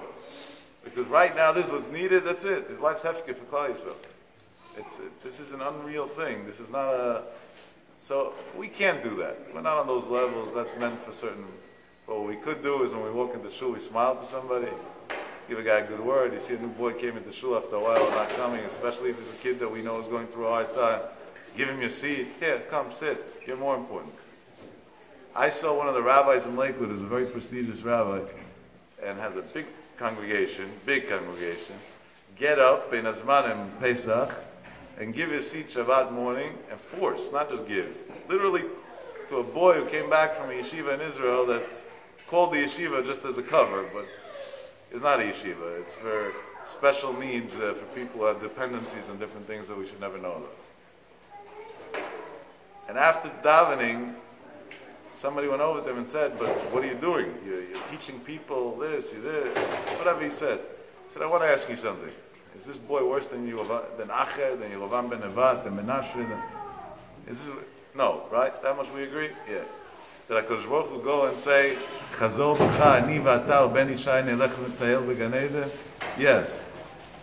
Because right now, this is what's needed. That's it. His life's hefker for Klal Yisrael. This is an unreal thing. This is not a. So we can't do that. We're not on those levels. That's meant for certain. But what we could do is when we walk into shul, we smile to somebody, give a guy a good word. You see a new boy came into shul after a while, not coming, especially if it's a kid that we know is going through a hard time. Give him your seat. Here, come, sit. You're more important. I saw one of the rabbis in Lakewood, who's a very prestigious rabbi, and has a big congregation, get up in Azmanim Pesach, and give his seat Shabbat morning, and force, not just give, literally to a boy who came back from a yeshiva in Israel that called the yeshiva just as a cover, but it's not a yeshiva. It's for special needs for people who have dependencies and different things that we should never know about. And after davening, somebody went over to him and said, "But what are you doing? You're teaching people this, whatever he said." He said, "I want to ask you something. Is this boy worse than Acher, than Yerovam ben Nevat, than Menashe? No, right? That much we agree? Yeah. Did HaKadosh Baruch Hu go and say, Chazor b'cha, ani v'ata u'ben Yishai nelech v'netayel b'Gan Eden? Yes.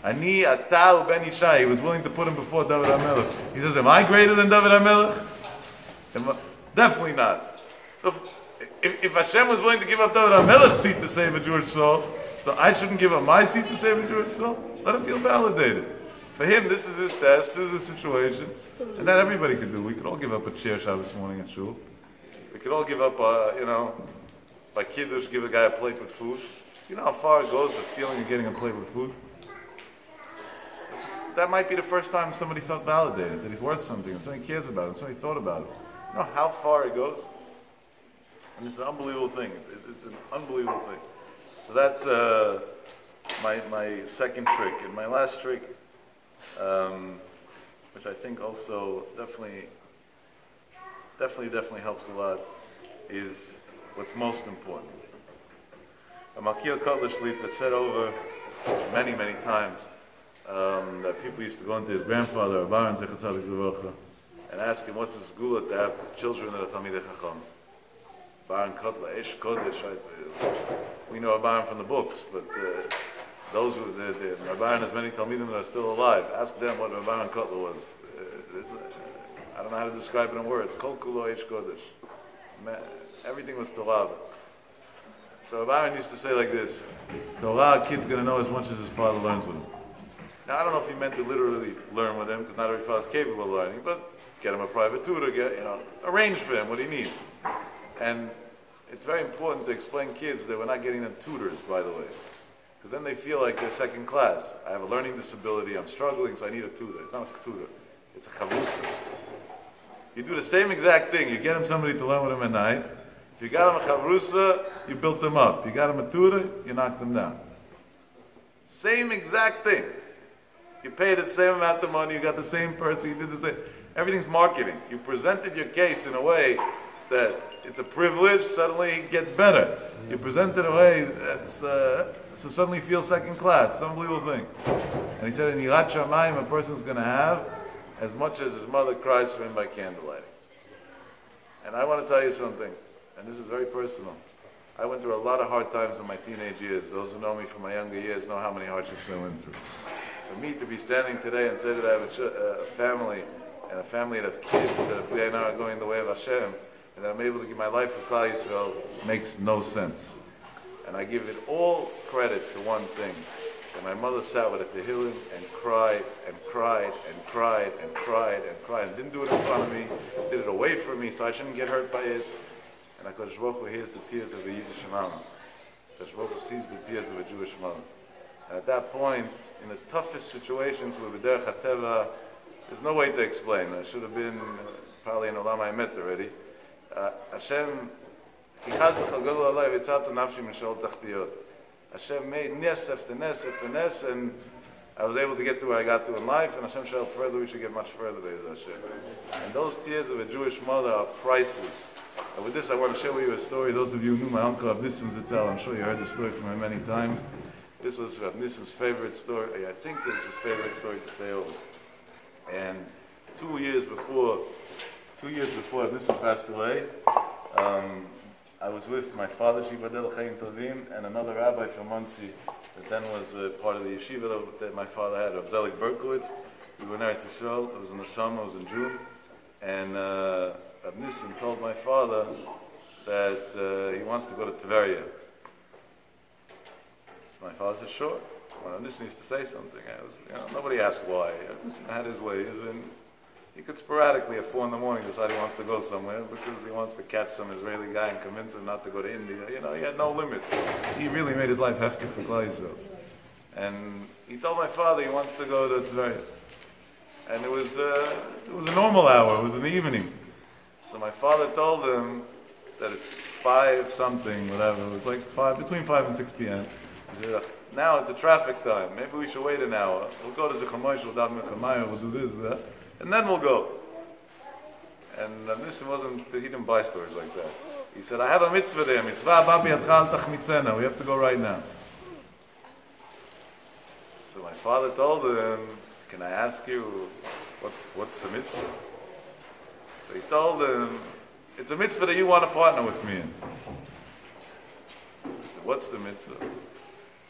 Ani, ata u'ben Yishai. He was willing to put him before David HaMelech. He says, am I greater than David HaMelech? Definitely not. So if Hashem was willing to give up David HaMelech's seat to save a Jewish soul, so I shouldn't give up my seat to save a Jewish soul? Let him feel validated. For him, this is his test, this is his situation. And that everybody could do. We could all give up a chair Shabbos morning at shul. We could all give up, by Kiddush, give a guy a plate with food. You know how far it goes, the feeling of getting a plate with food? That might be the first time somebody felt validated, that he's worth something, and somebody cares about him, somebody thought about it. You know how far it goes? And it's an unbelievable thing. It's an unbelievable thing. So that's my second trick. And my last trick, which I think also definitely helps a lot, is what's most important. A Malkiel Kotler Shlit that said over many, many times that people used to go into his grandfather, Baron Zechat Tzadik Levracha, and ask him what's his gula to have children that are Talmidei Chacham. Baron Kotler, Esh Kodesh, right? We know Baron from the books, but those who, Baron has many Talmidim that are still alive. Ask them what Baron Kotler was. I don't know how to describe it in words. Kol Kulo Esh Kodesh. Everything was Torah. So Baron used to say like this: Torah, a kid's going to know as much as his father learns with him. Now, I don't know if he meant to literally learn with him, because not every father's capable of learning, but get him a private tutor, arrange for him what he needs. And it's very important to explain kids that we're not getting them tutors, by the way, because then they feel like they're second class. I have a learning disability, I'm struggling, so I need a tutor. It's not a tutor, it's a chavrusa. You do the same exact thing. You get him somebody to learn with him at night. If you got him a chavrusa, you built them up. You got him a tutor, you knocked them down. Same exact thing. You paid the same amount of money, you got the same person, you did the same. Everything's marketing. You presented your case in a way that it's a privilege, suddenly it gets better. You present it in a way that's, so suddenly you feel second class. It's an unbelievable thing. And he said, in Yirat Shamayim, a person's going to have, as much as his mother cries for him by candlelight. And I want to tell you something, and this is very personal. I went through a lot of hard times in my teenage years. Those who know me from my younger years know how many hardships I went through. For me to be standing today and say that I have a family, and a family that have kids that are going the way of Hashem, and that I'm able to give my life for Klal Yisrael, makes no sense. And I give it all credit to one thing. And my mother sat with a Tehillim and cried and cried and cried and cried and cried and didn't do it in front of me, did it away from me so I shouldn't get hurt by it. And HaKadosh Baruch Hu hears the tears of a Yiddish mama. HaKadosh Baruch Hu sees the tears of a Jewish mother. And at that point, in the toughest situations with B'derech HaTeva, there's no way to explain. I should have been probably in Olam HaEmet already. Hashem, Hashem made nes after nes after nes, and I was able to get to where I got to in life, and Hashem shall further, we should get much further, Be'ez Hashem. And those tears of a Jewish mother are priceless. And with this, I want to share with you a story. Those of you who knew my uncle Rav Nissim Zitzel, I'm sure you heard the story from him many times. This was Rav Nissim's favorite story. I think it was his favorite story to say over. And 2 years before Rav Nissim passed away, I was with my father, Shibadel Chaim Tovim, and another rabbi from Muncie that then was part of the yeshiva that my father had, Rav Zelik Berkowitz. We were in Eretz Yisrael. It was in the summer, it was in June. And Rav Nissim told my father that he wants to go to Tveria. So my father said, sure. Well, Rav Nissim used to say something. Nobody asked why. Rav Nissim had his ways, and he could sporadically at 4 a.m. decide he wants to go somewhere because he wants to catch some Israeli guy and convince him not to go to India. He had no limits. He really made his life hefker for Klal Yisrael. And he told my father he wants to go to Tevet. And it was a normal hour. It was in the evening. So my father told him that it's 5 something, whatever. It was like between 5 and 6 p.m. He said, now it's a traffic time. Maybe we should wait an hour. We'll go to Zichamosh, we'll daven Mechamaya, we'll do this, that. And then we'll go. And this he didn't buy stories like that. He said, I have a mitzvah there. Mitzvah babi adchal tachmitzena. We have to go right now. So my father told him, can I ask you, what's the mitzvah? So he told him, it's a mitzvah that you want to partner with me in. So he said, what's the mitzvah?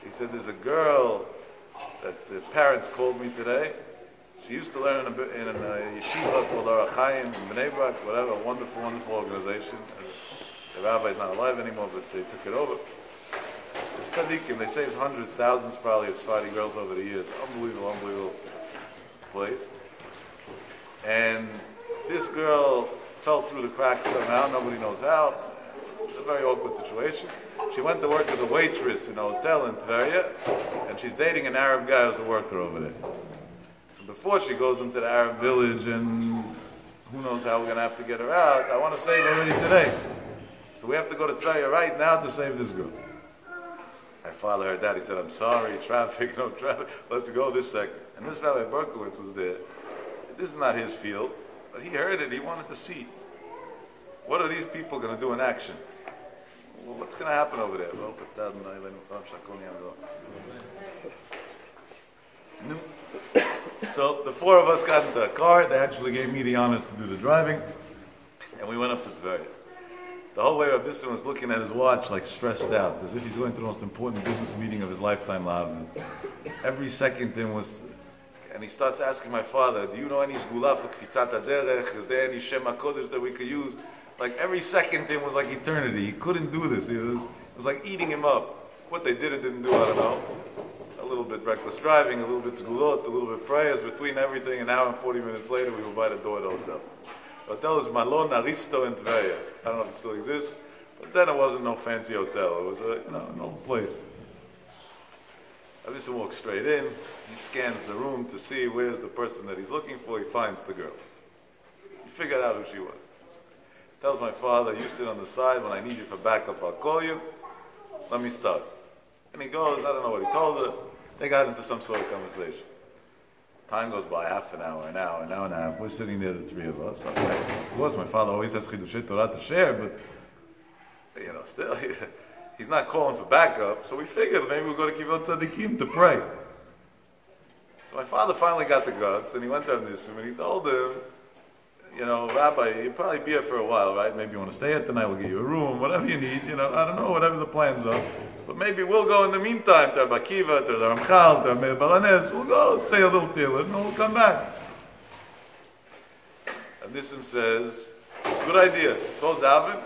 He said, there's a girl that the parents called me today. She used to learn in a yeshiva called Achai in Bnei Brak, whatever, a wonderful, wonderful organization. The rabbi's not alive anymore, but they took it over. Tzaddikim, they saved hundreds, thousands probably of Sephardi girls over the years. Unbelievable, unbelievable place. And this girl fell through the cracks somehow, nobody knows how. It's a very awkward situation. She went to work as a waitress in a hotel in Tveria, and she's dating an Arab guy who's a worker over there. Before she goes into the Arab village and who knows how we're going to have to get her out, I want to save her already today. So we have to go to Tveria right now to save this girl. My father heard that. He said, I'm sorry, traffic, no traffic. Let's go this second. And this Rabbi Berkowitz was there. This is not his field, but he heard it. He wanted to see. What are these people going to do in action? Well, what's going to happen over there? So the 4 of us got into a car. They actually gave me the honors to do the driving, and we went up to Tveria. The whole way Rav Nissim was looking at his watch like stressed out, as if he's going to the most important business meeting of his lifetime. Every second thing was, and he starts asking my father, do you know any sgula for kfitzat haderech? Is there any Shem HaKodesh that we could use? Like every second thing was like eternity. He couldn't do this. It was like eating him up. What they did or didn't do, I don't know. A little bit reckless driving, a little bit sgulot, a little bit prayers. Between everything, an hour and 40 minutes later, we were by the door of the hotel. The hotel is Malon Aristo in Tveria. I don't know if it still exists, but then it wasn't no fancy hotel. It was an old place. Avisa walks straight in. He scans the room to see where's the person that he's looking for. He finds the girl. He figured out who she was. Tells my father, you sit on the side. When I need you for backup, I'll call you. Let me start. And he goes, I don't know what he told her. They got into some sort of conversation. Time goes by, half an hour, an hour and a half. We're sitting there, the 3 of us. Okay. Of course, my father always has Chidushei Torah to share, but still, he's not calling for backup. So we figured maybe we'll go to Kivot Tzadikim to pray. So my father finally got the guts, and he went to Nissim, and he told him, you know, Rabbi, you'll probably be here for a while, right? Maybe you want to stay at the night, we'll give you a room, whatever you need, you know, I don't know, whatever the plans are. But maybe we'll go in the meantime to Rabbi Akiva, to the Ramchal, to Meir Balanes, we'll go say a little Tehillim, and we'll come back. And Nissim says, good idea, go daven.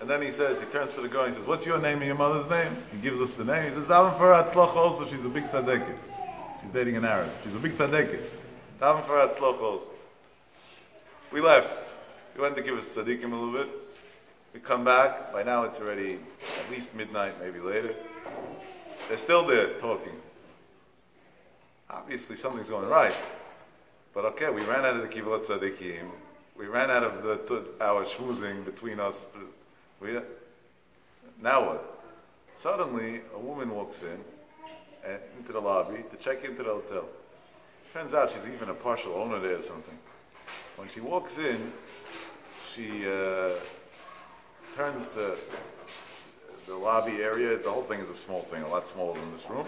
And then he turns to the girl and he says, what's your name and your mother's name? He gives us the name. He says, daven for her Hatzlocha also, she's a big tzaddiket. She's dating an Arab. She's a big tzaddiket. Daven for her Hatzlocha also. We left. We went to give us tzaddikim a little bit. We come back. By now it's already at least midnight, maybe later. They're still there talking. Obviously something's going right. But okay, we ran out of the Kibbutz Tzaddikim. We ran out of our schmoozing between us. Now what? Suddenly, a woman walks in into the lobby to check into the hotel. Turns out she's even a partial owner there or something. When she walks in, she turns to the lobby area. The whole thing is a small thing, a lot smaller than this room.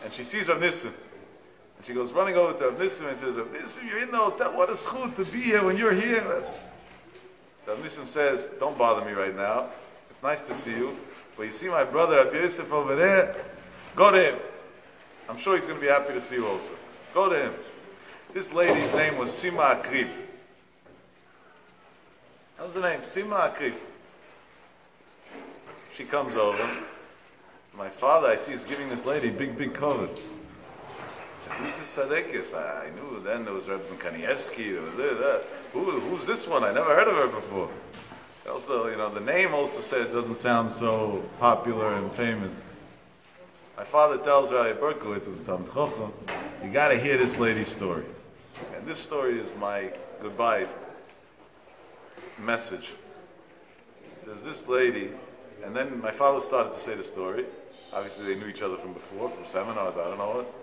And she sees Rav Nissim. And she goes running over to Rav Nissim and says, Rav Nissim, you're in the hotel. What a schut to be here when you're here. So Rav Nissim says, don't bother me right now. It's nice to see you. But you see my brother Rabbi Yosef over there? Go to him. I'm sure he's going to be happy to see you also. Go to him. This lady's name was Sima Akrib. That was the name, Sima Akrib. She comes over. My father, I see, is giving this lady big cover. I said, who's this tzaddikus? I knew then there was Reb Kanievsky, there was this, who's this one? I never heard of her before. Also, you know, the name also said it doesn't sound so popular and famous. My father tells Rabbi Berkowitz, who's Talmid Chacham, you got to hear this lady's story. And this story is my goodbye message. There's this lady, and then my father started to say the story. Obviously, they knew each other from before, from seminars, I don't know what.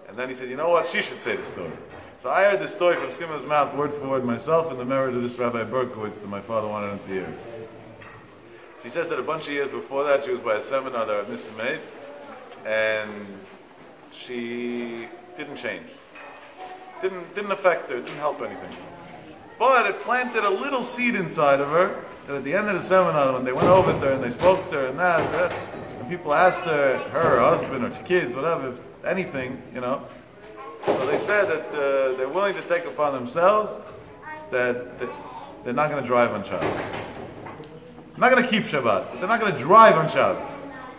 And then he said, you know what, she should say the story. So I heard the story from Simon's mouth, word for word, myself, and the merit of this Rabbi Berkowitz that my father wanted him to hear. She says that a bunch of years before that, she was by a seminar that Rav Nissim made, and she didn't change. Didn't affect her, didn't help anything. But it planted a little seed inside of her, that at the end of the seminar, when they went over to her and they spoke to her and that, and people asked her husband, or kids, whatever, anything, you know, so they said that they're willing to take upon themselves that they're not going to drive on Shabbos. They're not going to keep Shabbat, but they're not going to drive on Shabbos.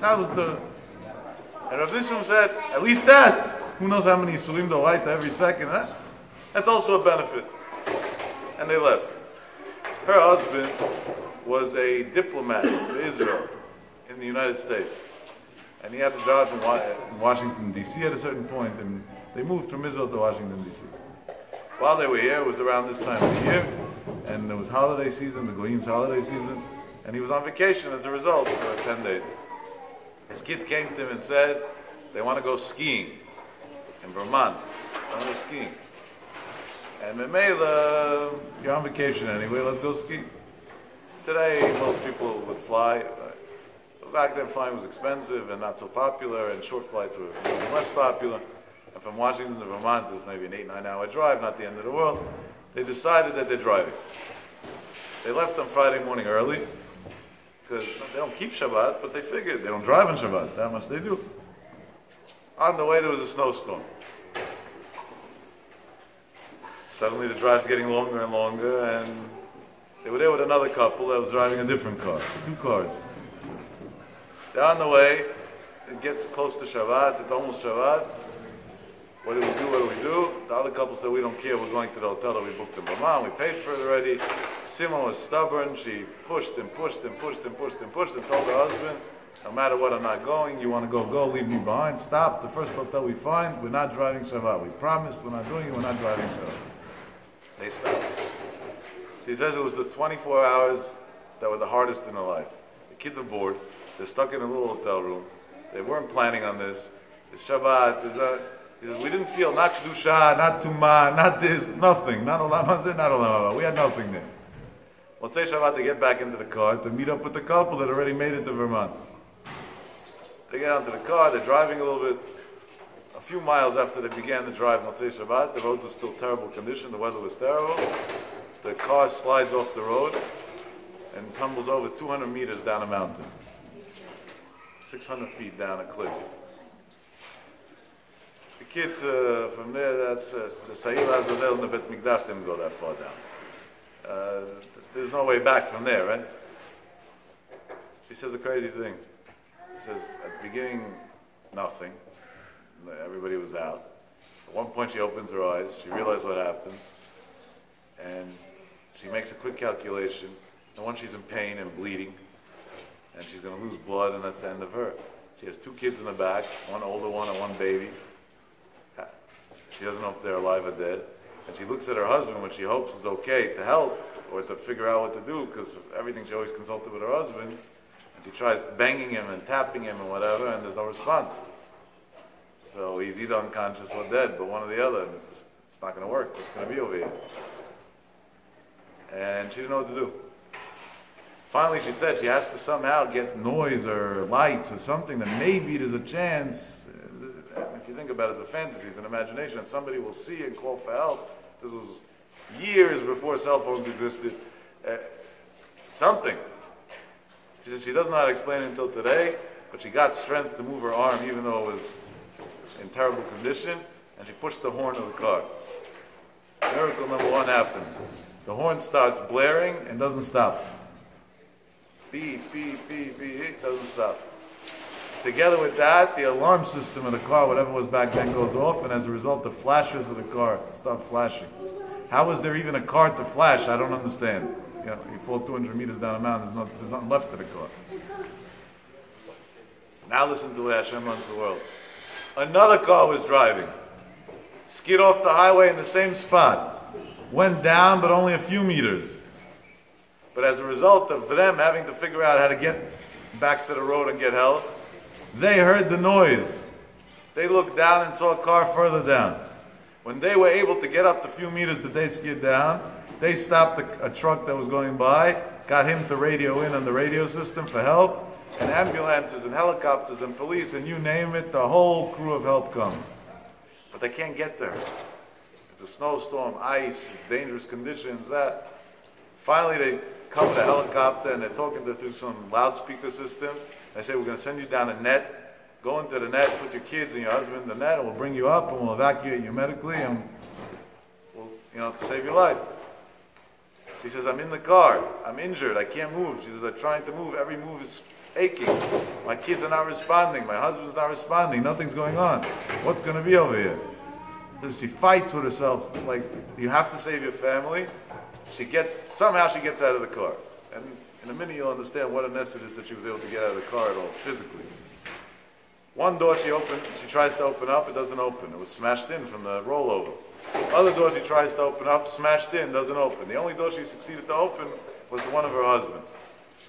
That was the... And Rav Nissim said, at least that. Who knows how many Yisurim they'll write every second. That's also a benefit. And they left. Her husband was a diplomat to Israel in the United States. And he had a job in Washington, D.C. at a certain point, and they moved from Israel to Washington, D.C. While they were here, it was around this time of the year, and there was holiday season, the Goyim's holiday season, and he was on vacation as a result for 10 days. His kids came to him and said, they want to go skiing in Vermont. They want to go skiing. And Memela, you're on vacation anyway, let's go ski. Today, most people would fly. Back then, flying was expensive and not so popular, and short flights were less popular. And from Washington to Vermont is maybe an 8-9 hour drive, not the end of the world. They decided that they're driving. They left on Friday morning early, because they don't keep Shabbat, but they figured they don't drive on Shabbat, that much they do. On the way, there was a snowstorm. Suddenly, the drive's getting longer and longer, and they were there with another couple that was driving a different car, 2 cars. They're on the way, it gets close to Shabbat, it's almost Shabbat. What do we do? The other couple said, we don't care, we're going to the hotel that we booked in Lman, we paid for it already. Sima was stubborn, she pushed and told her husband, no matter what, I'm not going, you want to go, leave me behind, stop, the first hotel we find, we're not driving Shabbat. We promised we're not doing it, we're not driving Shabbat. They stopped. She says it was the 24 hours that were the hardest in her life. The kids are bored. They're stuck in a little hotel room. They weren't planning on this. It's Shabbat. He says, we didn't feel not Kedusha, not Tumah, not this, nothing. Not Olam Hazeh, not Olam Haba. We had nothing there. Let's say Shabbat, they get back into the car to meet up with the couple that already made it to Vermont. They get onto the car, they're driving a little bit. A few miles after they began the drive on Achai Shabbat, the roads were still terrible condition, the weather was terrible. The car slides off the road and tumbles over 200 meters down a mountain. 600 feet down a cliff. The kids from there, that's the Sa'il Azazel and the Bet Mikdash didn't go that far down. There's no way back from there, right? He says a crazy thing. He says, at the beginning, nothing. Everybody was out. At one point she opens her eyes, she realizes what happens, and she makes a quick calculation, and once she's in pain and bleeding, and she's going to lose blood, and that's the end of her. She has 2 kids in the back, one older one and one baby. She doesn't know if they're alive or dead. And she looks at her husband, which she hopes is okay, to help, or to figure out what to do, because everything she always consulted with her husband, and she tries banging him and tapping him and whatever, and there's no response. So he's either unconscious or dead, but one or the other, and it's not going to work. What's going to be over here? And she didn't know what to do. Finally, she said she has to somehow get noise or lights or something that maybe there's a chance, if you think about it as a fantasy, as an imagination, that somebody will see and call for help. This was years before cell phones existed. Something. She says she doesn't know how to explain it until today, but she got strength to move her arm even though it was in terrible condition, and she pushed the horn of the car. Miracle number 1 happens. The horn starts blaring and doesn't stop. Beep, beep, beep, beep, it doesn't stop. Together with that, the alarm system of the car, whatever was back then, goes off, and as a result, the flashers of the car start flashing. How is there even a car to flash? I don't understand. You know, you fall 200 meters down a mountain, there's nothing left of the car. Now listen to the way Hashem runs the world. Another car was driving. Skid off the highway in the same spot. Went down, but only a few meters. But as a result of them having to figure out how to get back to the road and get help, they heard the noise. They looked down and saw a car further down. When they were able to get up the few meters that they skid down, they stopped a truck that was going by, got him to radio in on the radio system for help, and ambulances and helicopters and police and you name it, the whole crew of help comes. But they can't get there. It's a snowstorm, ice, it's dangerous conditions, that. Finally they come with a helicopter and they're talking to through some loudspeaker system. They say, we're going to send you down a net, go into the net, put your kids and your husband in the net, and we'll bring you up and we'll evacuate you medically and we'll, to save your life. He says, I'm in the car, I'm injured, I can't move. She says, I'm trying to move, every move is aching. My kids are not responding, my husband's not responding, nothing's going on. What's going to be over here? She fights with herself, like, you have to save your family. Somehow she gets out of the car. And in a minute you'll understand what a mess it is that she was able to get out of the car at all, physically. One door she tries to open up, it doesn't open. It was smashed in from the rollover. Other door she tries to open up, smashed in, doesn't open. The only door she succeeded to open was the one of her husband.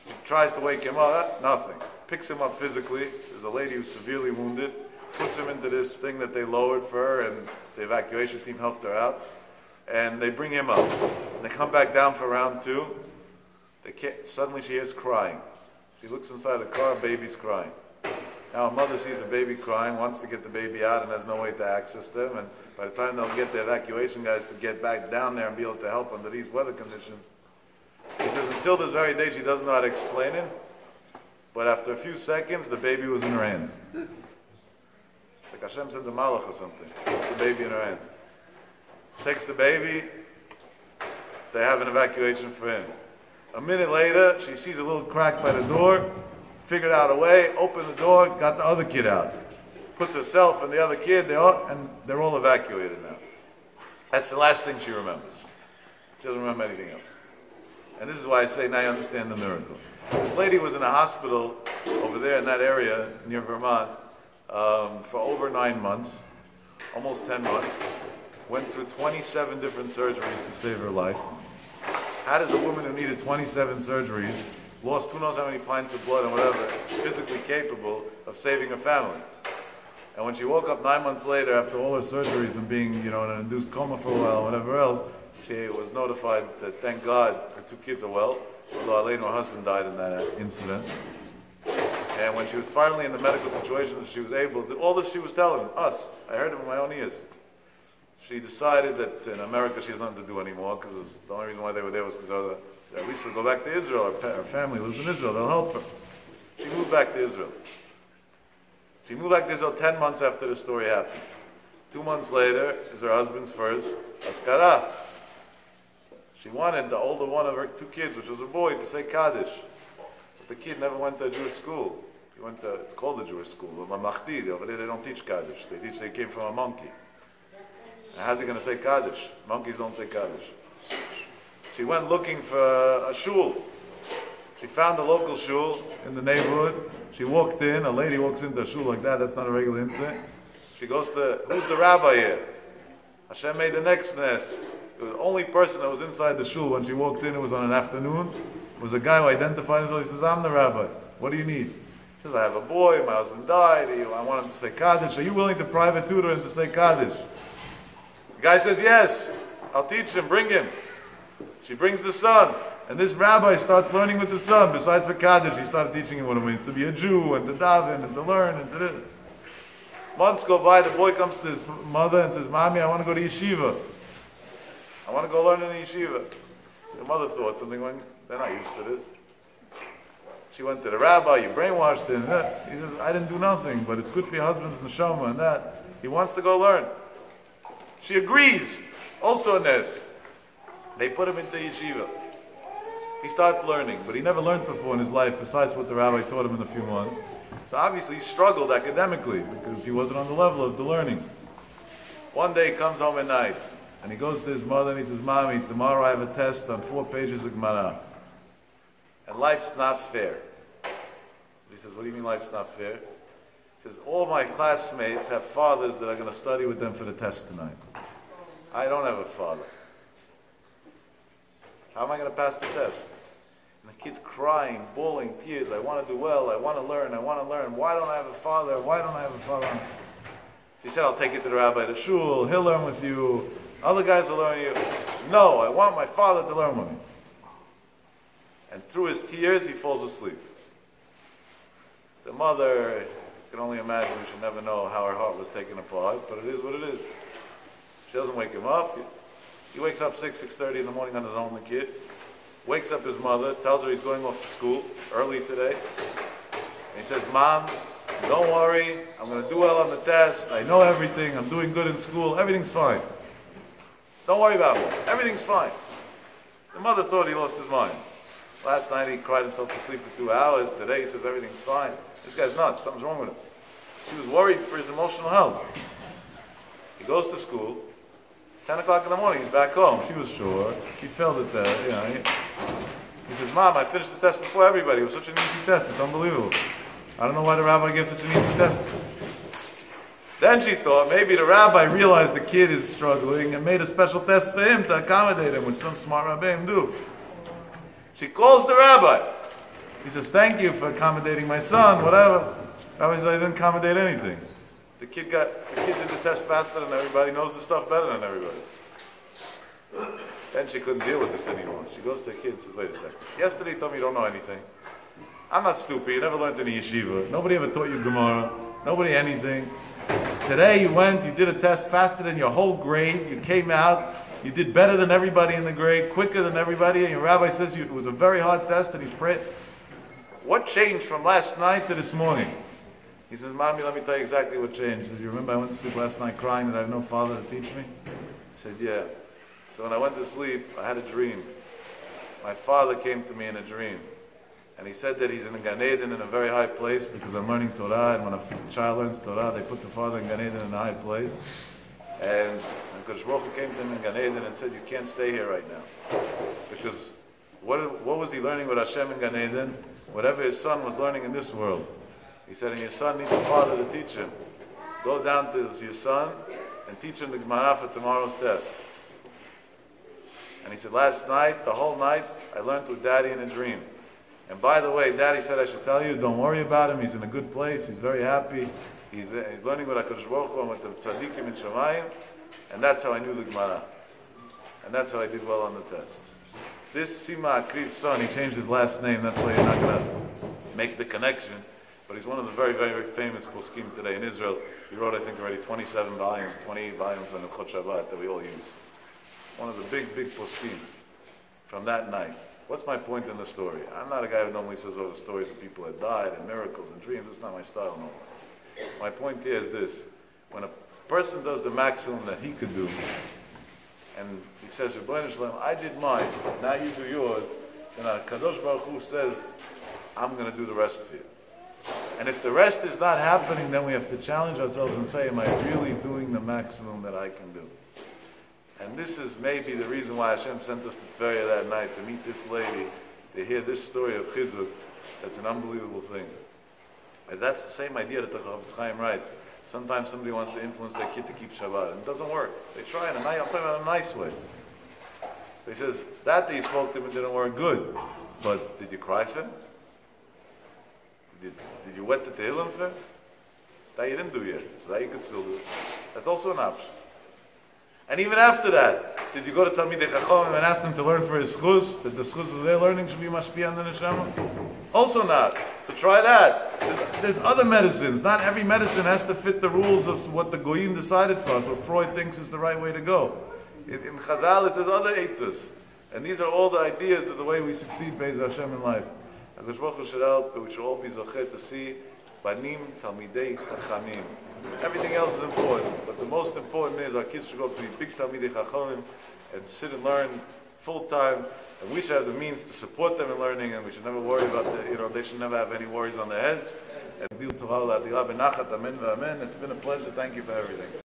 She tries to wake him up, nothing. Picks him up physically. There's a lady who's severely wounded. Puts him into this thing that they lowered for her, and the evacuation team helped her out. And they bring him up. And they come back down for round 2. Suddenly she hears crying. She looks inside the car, baby's crying. Now a mother sees a baby crying, wants to get the baby out, and has no way to access them. And by the time they'll get the evacuation guys to get back down there and be able to help under these weather conditions, he says until this very day she doesn't know how to explain it, but after a few seconds the baby was in her hands. It's like Hashem sent a malach or something. The baby in her hands. Takes the baby, they have an evacuation for him. A minute later, she sees a little crack by the door, figured out a way, opened the door, got the other kid out. Puts herself and the other kid, they're all evacuated now. That's the last thing she remembers. She doesn't remember anything else. And this is why I say now you understand the miracle. This lady was in a hospital over there in that area near Vermont for over 9 months, almost 10 months. Went through 27 different surgeries to save her life. How does a woman who needed 27 surgeries, lost who knows how many pints of blood and whatever, physically capable of saving her family? And when she woke up 9 months later after all her surgeries and being, in an induced coma for a while and whatever else, she was notified that thank God her 2 kids are well, although Aleinu, her husband, died in that incident. And when she was finally in the medical situation, she was able to, all this she was telling us, I heard it with my own ears. She decided that in America she has nothing to do anymore, because the only reason why they were there was because at least they'll go back to Israel. Her family lives in Israel, they'll help her. She moved back to Israel. She moved back to Israel 10 months after the story happened. 2 months later is her husband's first askara. She wanted the older one of her 2 kids, which was a boy, to say Kaddish. But the kid never went to a Jewish school. He went to, it's called a Jewish school, but Mamachdi, over there they don't teach Kaddish. They came from a monkey. And how's he going to say Kaddish? Monkeys don't say Kaddish. She went looking for a shul. She found a local shul in the neighborhood. She walked in, a lady walks into a shul like that, that's not a regular incident. She goes to, who's the rabbi here? Hashem made the next nest. The only person that was inside the shul when she walked in, it was on an afternoon, was a guy who identified himself. He says, I'm the rabbi. What do you need? He says, I have a boy, my husband died, I want him to say Kaddish. Are you willing to private tutor him to say Kaddish? The guy says, yes, I'll teach him, bring him. She brings the son, and this rabbi starts learning with the son. Besides for Kaddish, he started teaching him what it means to be a Jew, and to daven, and to learn, and to this. Months go by, the boy comes to his mother and says, Mommy, I want to go to yeshiva. I want to go learn in the yeshiva. The mother thought something went, they're not used to this. She went to the rabbi, you brainwashed him. He says, I didn't do nothing, but it's good for your husband's neshama and that. He wants to go learn. She agrees. Also in this, they put him into yeshiva. He starts learning, but he never learned before in his life besides what the rabbi taught him in a few months. So obviously he struggled academically because he wasn't on the level of the learning. One day he comes home at night and he goes to his mother and he says, Mommy, tomorrow I have a test on 4 pages of Gemara. And life's not fair. He says, what do you mean life's not fair? He says, all my classmates have fathers that are going to study with them for the test tonight. I don't have a father. How am I going to pass the test? And the kid's crying, bawling, tears. I want to do well. I want to learn. I want to learn. Why don't I have a father? Why don't I have a father? She said, I'll take you to the rabbi at the shul. He'll learn with you. Other guys will learn with you. No, I want my father to learn with me. And through his tears, he falls asleep. The mother, you can only imagine, we should never know how her heart was taken apart, but it is what it is. She doesn't wake him up. He wakes up 6:30 in the morning on his own, the kid. Wakes up his mother, tells her he's going off to school early today. And he says, Mom, don't worry, I'm going to do well on the test. I know everything. I'm doing good in school. Everything's fine. Don't worry about it. Everything's fine. The mother thought he lost his mind. Last night he cried himself to sleep for 2 hours. Today he says everything's fine. This guy's nuts. Something's wrong with him. She was worried for his emotional health. He goes to school. 10 o'clock in the morning, he's back home. She was sure. He failed it there. He says, Mom, I finished the test before everybody. It was such an easy test. It's unbelievable. I don't know why the rabbi gave such an easy test. Then she thought maybe the rabbi realized the kid is struggling and made a special test for him to accommodate him, which some smart rabbis do. She calls the rabbi. He says, thank you for accommodating my son, whatever. Rabbi says, I didn't accommodate anything. The kid did the test faster than everybody, knows the stuff better than everybody. Then she couldn't deal with this anymore. She goes to the kid and says, wait a second. Yesterday you told me you don't know anything. I'm not stupid. You never learned in the yeshiva. Nobody ever taught you Gemara. Nobody anything. Today you went, you did a test faster than your whole grade. You came out, you did better than everybody in the grade, quicker than everybody, and your rabbi says it was a very hard test and he's prayed. What changed from last night to this morning? He says, Mommy, let me tell you exactly what changed. He says, you remember I went to sleep last night crying that I have no father to teach me? He said, yeah. So when I went to sleep, I had a dream. My father came to me in a dream. And he said that he's in Gan Eden in a very high place because I'm learning Torah. And when a child learns Torah, they put the father in Gan Eden in a high place. And Kodesh Baruch Hu came to him in Gan Eden and said, you can't stay here right now. Because what was he learning with Hashem in Gan Eden? Whatever his son was learning in this world. He said, and your son needs a father to teach him. Go down to your son and teach him the Gemara for tomorrow's test. And he said, last night, the whole night, I learned with Daddy in a dream. And by the way, Daddy said I should tell you, don't worry about him. He's in a good place. He's very happy. He's learning with HaKadosh Baruch Hu and with the tzaddikim in Shamayim. And that's how I knew the Gemara. And that's how I did well on the test. This Sima Akriv's son, he changed his last name. That's why you're not going to make the connection. but he's one of the very, very, very famous poskim today in Israel. He wrote, I think, already 27 volumes, 28 volumes on the Achai Shabbaton that we all use. One of the big, big poskim from that night. What's my point in the story? I'm not a guy who normally says all the stories of people that died and miracles and dreams. That's not my style normally. My point here is this. When a person does the maximum that he could do, and he says, Rebbeinu Shalom, I did mine, now you do yours, then Kadosh Baruch Hu says, I'm going to do the rest for you. And if the rest is not happening, then we have to challenge ourselves and say, am I really doing the maximum that I can do? And this is maybe the reason why Hashem sent us to Tveria that night, to meet this lady, to hear this story of Chizuk. That's an unbelievable thing. And that's the same idea that the Chavetz Chaim writes. Sometimes somebody wants to influence their kid to keep Shabbat, and it doesn't work. They try it, I'm talking about a nice way. So he says, that you spoke to him, it didn't work good. But did you cry for him? Did you wet the Tehillim for him? That you didn't do yet, so that you could still do it. That's also an option. And even after that, did you go to Talmidei Chachamim and ask them to learn for his schus, that the schus of their learning should be mashpia on the neshama? Also not. So try that. There's other medicines. Not every medicine has to fit the rules of what the Goyim decided for us, what Freud thinks is the right way to go. In Chazal, it says other eitzes. And these are all the ideas of the way we succeed, Be'ez Hashem, in life. HaKadosh Baruch Hu should help that we should all be zochet to see Banim Talmidei Chachamim. Everything else is important, but the most important is our kids should go to be big Talmidei Chachamim and sit and learn full time, and we should have the means to support them in learning, and we should never worry about they should never have any worries on their heads. And it's been a pleasure. Thank you for everything.